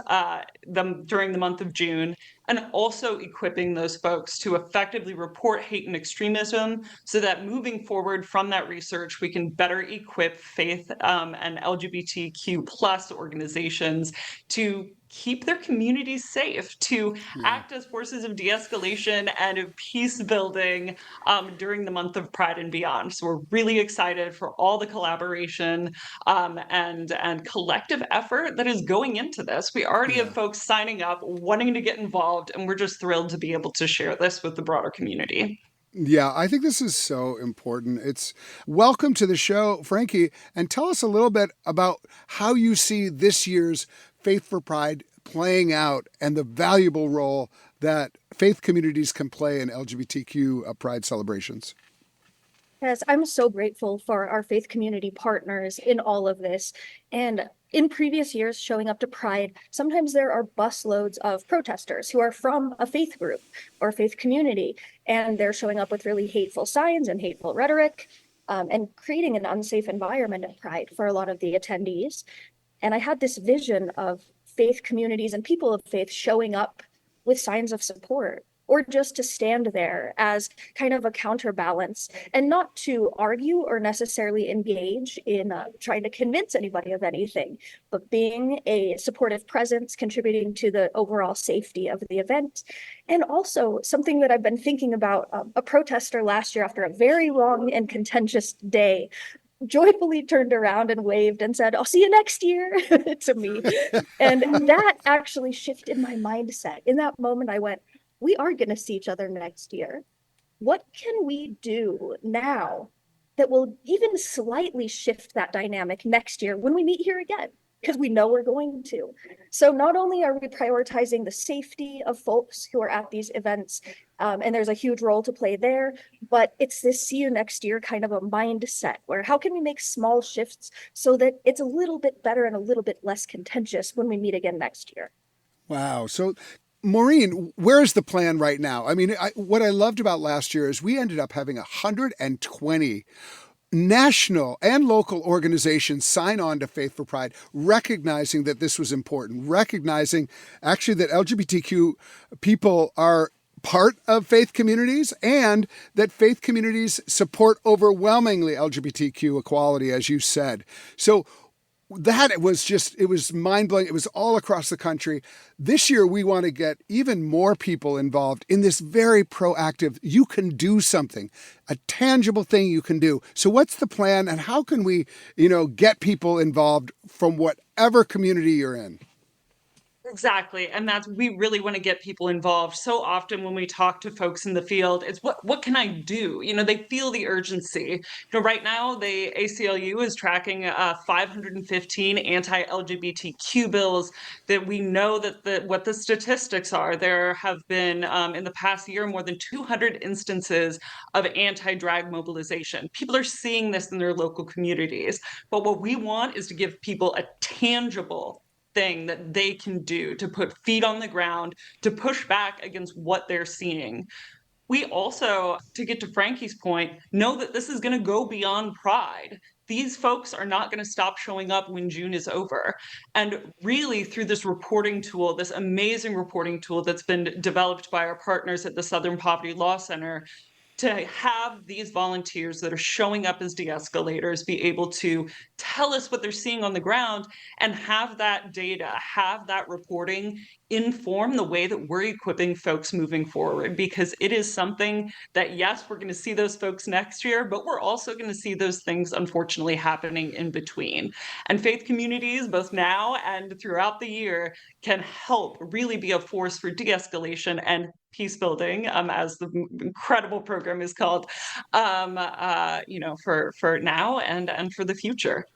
during the month of June, and also equipping those folks to effectively report hate and extremism so that moving forward from that research, we can better equip faith and LGBTQ plus organizations to keep their communities safe, to act as forces of de-escalation and of peace building during the month of Pride and beyond. So we're really excited for all the collaboration and collective effort that is going into this. We already have folks signing up, wanting to get involved, and we're just thrilled to be able to share this with the broader community. Yeah, I think this is so important. It's welcome to the show, Frankie, and tell us a little bit about how you see this year's Faith for Pride playing out and the valuable role that faith communities can play in LGBTQ Pride celebrations. Yes, I'm so grateful for our faith community partners in all of this. And in previous years showing up to Pride, sometimes there are busloads of protesters who are from a faith group or faith community, and they're showing up with really hateful signs and hateful rhetoric, and creating an unsafe environment at Pride for a lot of the attendees. And I had this vision of faith communities and people of faith showing up with signs of support, or just to stand there as kind of a counterbalance, and not to argue or necessarily engage in trying to convince anybody of anything, but being a supportive presence, contributing to the overall safety of the event. And also something that I've been thinking about, a protester last year after a very long and contentious day joyfully turned around and waved and said, "I'll see you next year," to me. And that actually shifted my mindset. In that moment, I went, we are going to see each other next year. What can we do now that will even slightly shift that dynamic next year when we meet here again? Because we know we're going to. So not only are we prioritizing the safety of folks who are at these events, and there's a huge role to play there, but it's this see you next year kind of a mindset where how can we make small shifts so that it's a little bit better and a little bit less contentious when we meet again next year. Wow. So, Maureen, where's the plan right now? I mean, what I loved about last year is we ended up having 120 national and local organizations sign on to Faith for Pride, recognizing that this was important, recognizing actually that LGBTQ people are part of faith communities and that faith communities support overwhelmingly LGBTQ equality, as you said. So that it was mind-blowing. It was all across the country. This year, we want to get even more people involved in this very proactive, you can do something, a tangible thing you can do. So what's the plan and how can we, get people involved from whatever community you're in? Exactly. And we really want to get people involved. So often when we talk to folks in the field, it's what can I do? They feel the urgency. Right now the ACLU is tracking 515 anti-LGBTQ bills that we know that what the statistics are. There have been in the past year more than 200 instances of anti-drag mobilization. People are seeing this in their local communities. But what we want is to give people a tangible thing that they can do to put feet on the ground, to push back against what they're seeing. We also, to get to Frankie's point, know that this is going to go beyond Pride. These folks are not going to stop showing up when June is over. And really, through this reporting tool, this amazing reporting tool that's been developed by our partners at the Southern Poverty Law Center, to have these volunteers that are showing up as de-escalators be able to tell us what they're seeing on the ground and have that data, have that reporting inform the way that we're equipping folks moving forward, because it is something that, yes, we're going to see those folks next year, but we're also going to see those things unfortunately happening in between. And faith communities, both now and throughout the year, can help really be a force for de-escalation and peace building, as the incredible program is called, for now and for the future.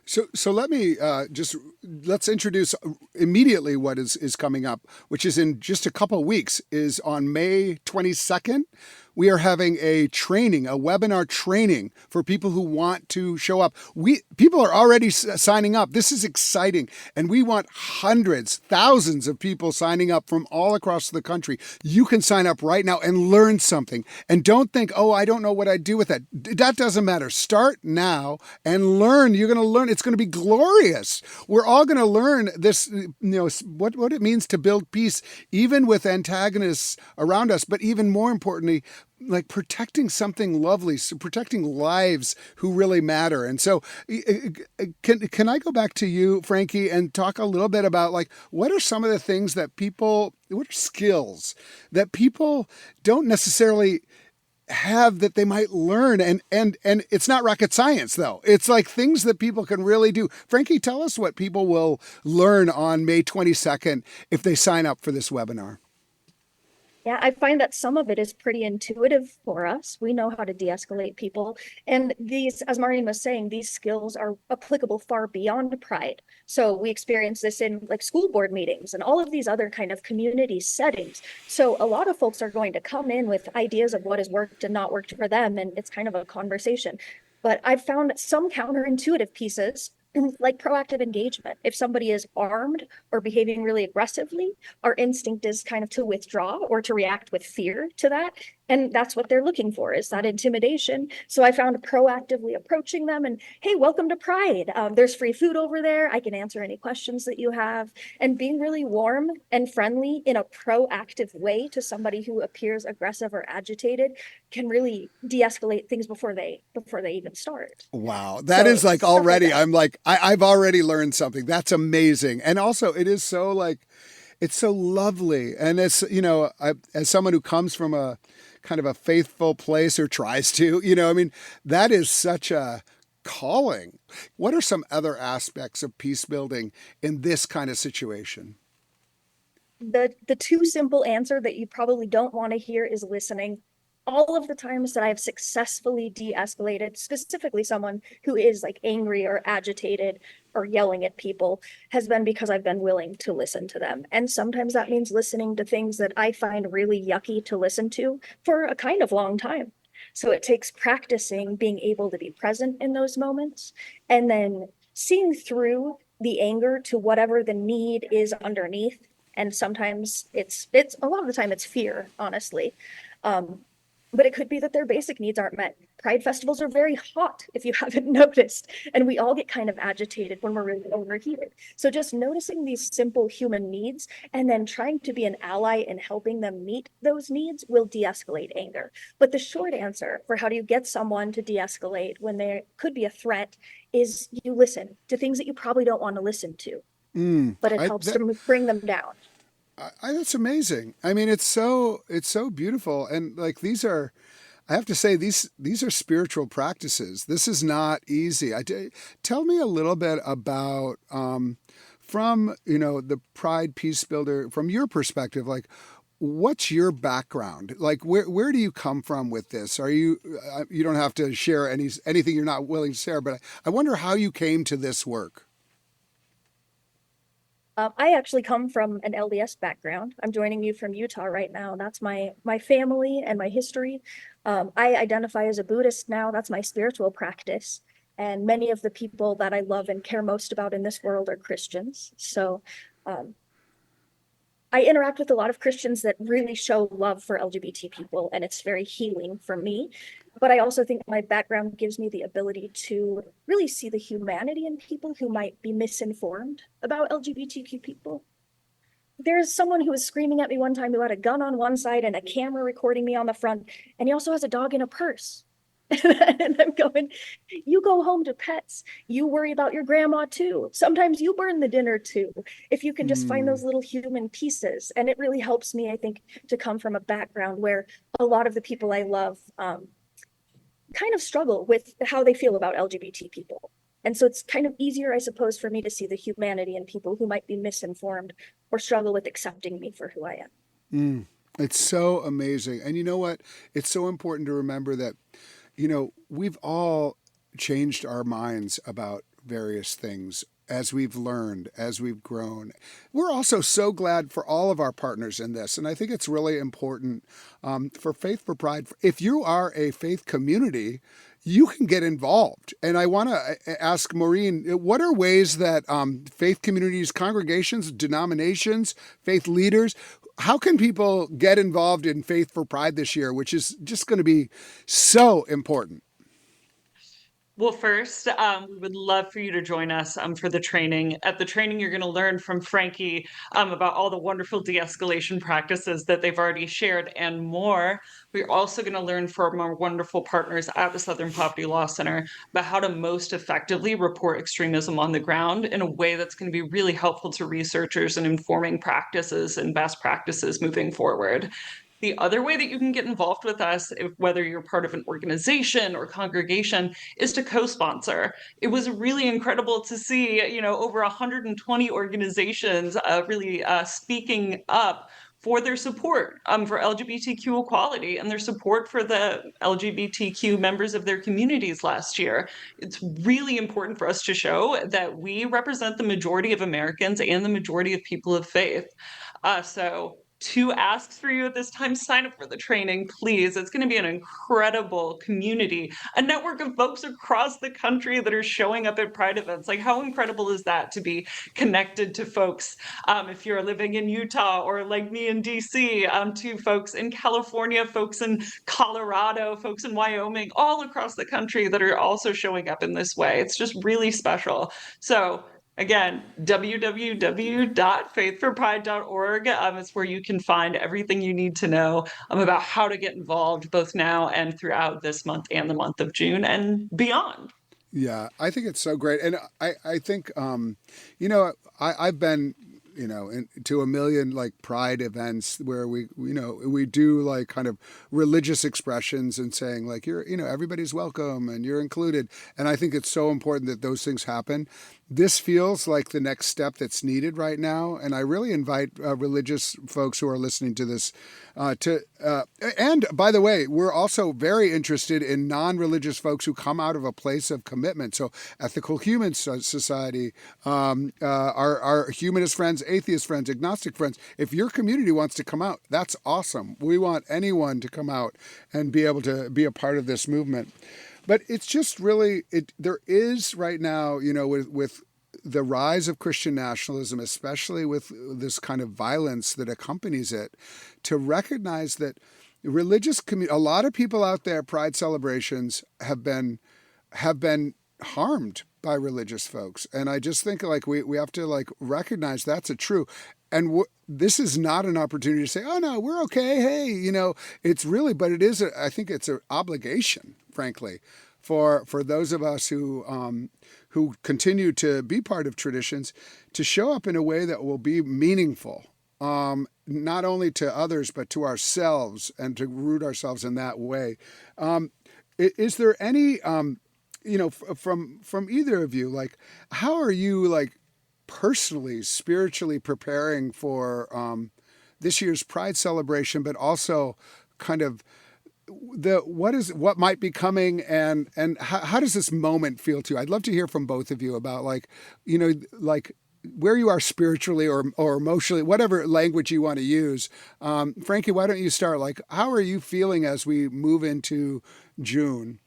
So let me let's introduce immediately what is coming up, which is in just a couple of weeks, is on May 22nd. We are having a webinar training for people who want to show up. People are already signing up. This is exciting. And we want hundreds, thousands of people signing up from all across the country. You can sign up right now and learn something. And don't think, I don't know what I'd do with that. That doesn't matter. Start now and learn. You're going to learn. It's going to be glorious. We're all going to learn this, what it means to build peace, even with antagonists around us, but even more importantly, like protecting something lovely, so protecting lives who really matter. And so can I go back to you, Frankie, and talk a little bit about what are some of the things that what are skills that people don't necessarily have that they might learn, and it's not rocket science though. It's like things that people can really do. Frankie, tell us what people will learn on May 22nd if they sign up for this webinar. Yeah, I find that some of it is pretty intuitive for us. We know how to de-escalate people. And these, as Maureen was saying, these skills are applicable far beyond Pride. So we experience this in school board meetings and all of these other kind of community settings. So a lot of folks are going to come in with ideas of what has worked and not worked for them. And it's kind of a conversation. But I've found some counterintuitive pieces, like proactive engagement. If somebody is armed or behaving really aggressively, our instinct is kind of to withdraw or to react with fear to that. And that's what they're looking for, is that intimidation. So I found proactively approaching them and, hey, welcome to Pride. There's free food over there. I can answer any questions that you have. And being really warm and friendly in a proactive way to somebody who appears aggressive or agitated can really de-escalate things before they even start. Wow. That is already, I'm I've already learned something. That's amazing. And also it is so it's so lovely. And it's, as someone who comes from a kind of a faithful place or tries to, that is such a calling. What are some other aspects of peace building in this kind of situation? The too simple answer that you probably don't want to hear is listening. All of the times that I've successfully de-escalated, specifically someone who is like angry or agitated or yelling at people, has been because I've been willing to listen to them. And sometimes that means listening to things that I find really yucky to listen to for a kind of long time. So it takes practicing being able to be present in those moments and then seeing through the anger to whatever the need is underneath. And sometimes it's a lot of the time it's fear, honestly. Um, but it could be that their basic needs aren't met. Pride festivals are very hot, if you haven't noticed, and we all get kind of agitated when we're really overheated. So just noticing these simple human needs and then trying to be an ally in helping them meet those needs will de-escalate anger. But the short answer for how do you get someone to de-escalate when there could be a threat is you listen to things that you probably don't want to listen to, but it helps to bring them down. That's amazing. I mean, it's so beautiful, and like I have to say these are spiritual practices. This is not easy. Tell me a little bit about from the Pride Peace Builder, from your perspective, like what's your background? Like where do you come from with this? Are you you don't have to share anything you're not willing to share, but I wonder how you came to this work. I actually come from an LDS background. I'm joining you from Utah right now. That's my family and my history. I identify as a Buddhist now. That's my spiritual practice. And many of the people that I love and care most about in this world are Christians. So I interact with a lot of Christians that really show love for LGBT people, and it's very healing for me. But I also think my background gives me the ability to really see the humanity in people who might be misinformed about LGBTQ people. There's someone who was screaming at me one time who had a gun on one side and a camera recording me on the front, and he also has a dog in a purse. And I'm going, you go home to pets. You worry about your grandma too. Sometimes you burn the dinner too. If you can just find those little human pieces. And it really helps me, I think, to come from a background where a lot of the people I love kind of struggle with how they feel about LGBT people. And so it's kind of easier, I suppose, for me to see the humanity in people who might be misinformed or struggle with accepting me for who I am. It's so amazing. And you know what? It's so important to remember that we've all changed our minds about various things as we've learned, as we've grown. We're also so glad for all of our partners in this. And I think it's really important for Faith for Pride. If you are a faith community, you can get involved. And I want to ask Maureen, what are ways that faith communities, congregations, denominations, faith leaders, how can people get involved in Faith for Pride this year, which is just going to be so important? Well, first, we would love for you to join us for the training. At the training, you're going to learn from Frankie about all the wonderful de-escalation practices that they've already shared and more. We're also going to learn from our wonderful partners at the Southern Poverty Law Center about how to most effectively report extremism on the ground in a way that's going to be really helpful to researchers and informing practices and best practices moving forward. The other way that you can get involved with us, whether you're part of an organization or congregation, is to co-sponsor. It was really incredible to see, over 120 organizations really speaking up for their support for LGBTQ equality and their support for the LGBTQ members of their communities last year. It's really important for us to show that we represent the majority of Americans and the majority of people of faith. So two asks for you at this time: sign up for the training, please. It's going to be an incredible community, a network of folks across the country that are showing up at Pride events. Like, how incredible is that to be connected to folks, if you're living in Utah, or like me in DC, to folks in California, folks in Colorado, folks in Wyoming, all across the country that are also showing up in this way. It's just really special. So again, www.faithforpride.org is where you can find everything you need to know about how to get involved both now and throughout this month and the month of June and beyond. Yeah, I think it's so great. And I think, I've been to a million like pride events where we do like kind of religious expressions and saying like everybody's welcome and you're included. And I think it's so important that those things happen. This feels like the next step that's needed right now. And I really invite religious folks who are listening to this and by the way, we're also very interested in non-religious folks who come out of a place of commitment. So Ethical Human Society, our humanist friends, atheist friends, agnostic friends, if your community wants to come out, that's awesome. We want anyone to come out and be able to be a part of this movement. But it's just really, there is right now, with the rise of Christian nationalism, especially with this kind of violence that accompanies it, to recognize that a lot of people out there, pride celebrations have been harmed by religious folks. And I just think like we have to like recognize that's a true. And this is not an opportunity to say, oh no, we're okay. Hey, it's really, but it is, I think it's an obligation, frankly, for those of us who continue to be part of traditions to show up in a way that will be meaningful, not only to others, but to ourselves, and to root ourselves in that way. Is there any, from either of you, like, how are you like personally, spiritually preparing for this year's Pride celebration, but also kind of what might be coming, and how does this moment feel to you? I'd love to hear from both of you about like where you are spiritually or emotionally, whatever language you want to use. Frankie, why don't you start? Like, how are you feeling as we move into June?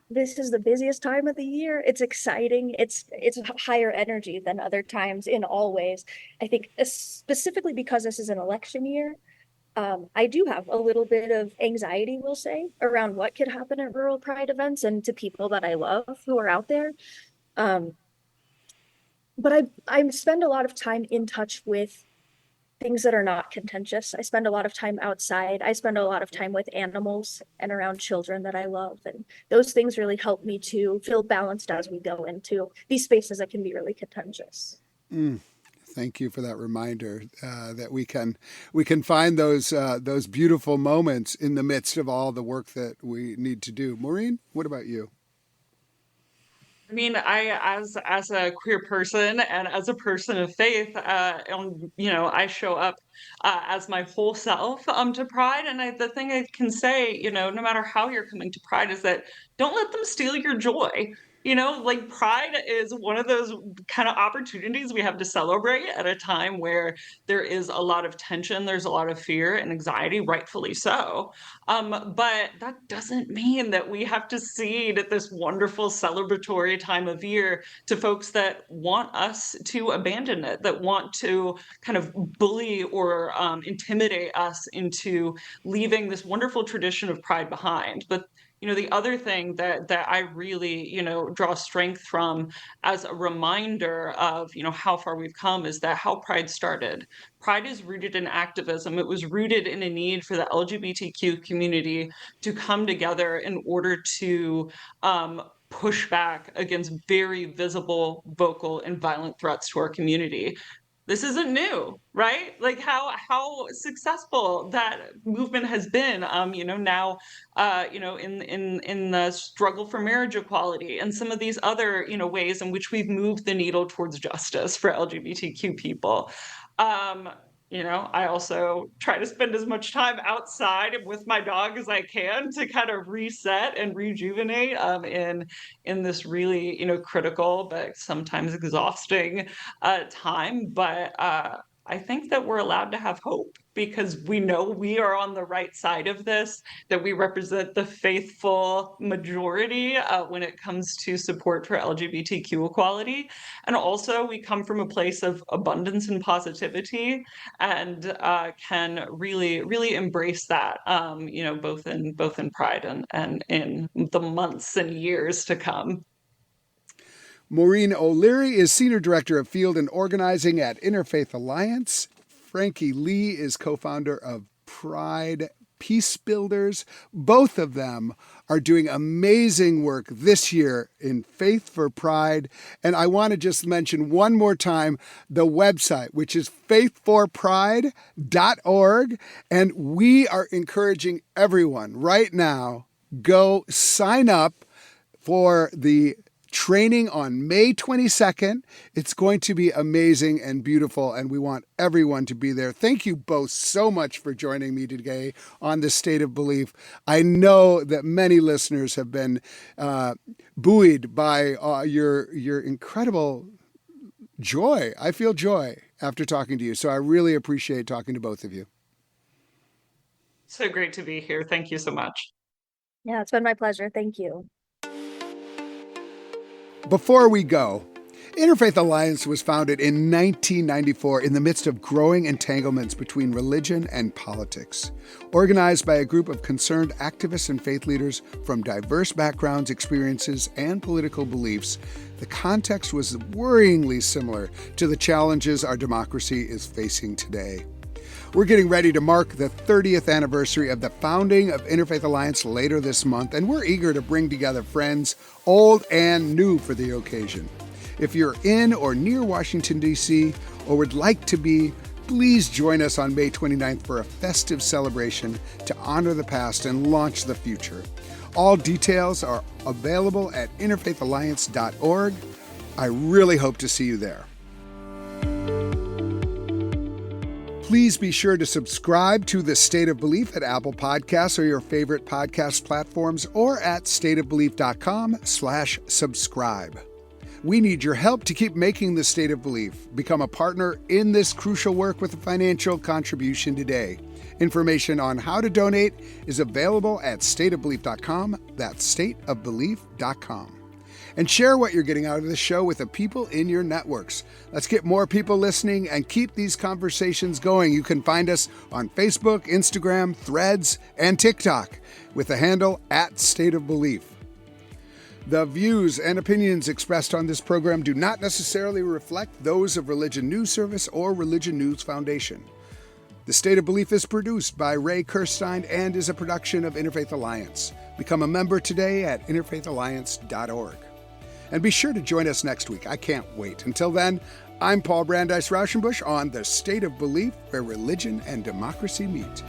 This is the busiest time of the year. It's exciting. It's higher energy than other times in all ways. I think specifically because this is an election year, I do have a little bit of anxiety, we'll say, around what could happen at rural pride events and to people that I love who are out there. But I spend a lot of time in touch with things that are not contentious. I spend a lot of time outside. I spend a lot of time with animals and around children that I love. And those things really help me to feel balanced as we go into these spaces that can be really contentious. Thank you for that reminder that we can find those beautiful moments in the midst of all the work that we need to do. Maureen, what about you? I mean, as a queer person and as a person of faith, I show up as my whole self to Pride. And the thing I can say, no matter how you're coming to Pride, is that don't let them steal your joy. Like Pride is one of those kind of opportunities we have to celebrate at a time where there is a lot of tension, there's a lot of fear and anxiety, rightfully so. But that doesn't mean that we have to cede this wonderful celebratory time of year to folks that want us to abandon it, that want to kind of bully or intimidate us into leaving this wonderful tradition of Pride behind. But the other thing that I really, draw strength from as a reminder of, how far we've come is that how Pride started. Pride is rooted in activism. It was rooted in a need for the LGBTQ community to come together in order to push back against very visible, vocal, and violent threats to our community. This isn't new, right? Like how successful that movement has been, now, in the struggle for marriage equality and some of these other, ways in which we've moved the needle towards justice for LGBTQ people. I also try to spend as much time outside with my dog as I can to kind of reset and rejuvenate in this really, critical but sometimes exhausting time. But I think that we're allowed to have hope because we know we are on the right side of this, that we represent the faithful majority when it comes to support for LGBTQ equality. And also we come from a place of abundance and positivity and can really, really embrace that, both in Pride and in the months and years to come. Maureen O'Leary is Senior Director of Field and Organizing at Interfaith Alliance. Frankie Leigh is co-founder of Pride Peacebuilders. Both of them are doing amazing work this year in Faith for Pride. And I want to just mention one more time the website, which is faithforpride.org. And we are encouraging everyone right now, go sign up for the training on May 22nd. It's going to be amazing and beautiful, and we want everyone to be there. Thank you both so much for joining me today on the State of Belief. I know that many listeners have been buoyed by your incredible joy. I feel joy after talking to you, so I really appreciate talking to both of you. So great to be here. Thank you so much. Yeah, it's been my pleasure. Thank you. Before we go, Interfaith Alliance was founded in 1994 in the midst of growing entanglements between religion and politics. Organized by a group of concerned activists and faith leaders from diverse backgrounds, experiences, and political beliefs, the context was worryingly similar to the challenges our democracy is facing today. We're getting ready to mark the 30th anniversary of the founding of Interfaith Alliance later this month, and we're eager to bring together friends, old and new, for the occasion. If you're in or near Washington, D.C., or would like to be, please join us on May 29th for a festive celebration to honor the past and launch the future. All details are available at interfaithalliance.org. I really hope to see you there. Please be sure to subscribe to The State of Belief at Apple Podcasts or your favorite podcast platforms, or at stateofbelief.com/subscribe. We need your help to keep making The State of Belief. Become a partner in this crucial work with a financial contribution today. Information on how to donate is available at stateofbelief.com. That's stateofbelief.com. And share what you're getting out of the show with the people in your networks. Let's get more people listening and keep these conversations going. You can find us on Facebook, Instagram, Threads, and TikTok with the handle @StateOfBelief. The views and opinions expressed on this program do not necessarily reflect those of Religion News Service or Religion News Foundation. The State of Belief is produced by Ray Kirstein and is a production of Interfaith Alliance. Become a member today at interfaithalliance.org. And be sure to join us next week. I can't wait. Until then, I'm Paul Brandeis Rauschenbusch on The State of Belief, where religion and democracy meet.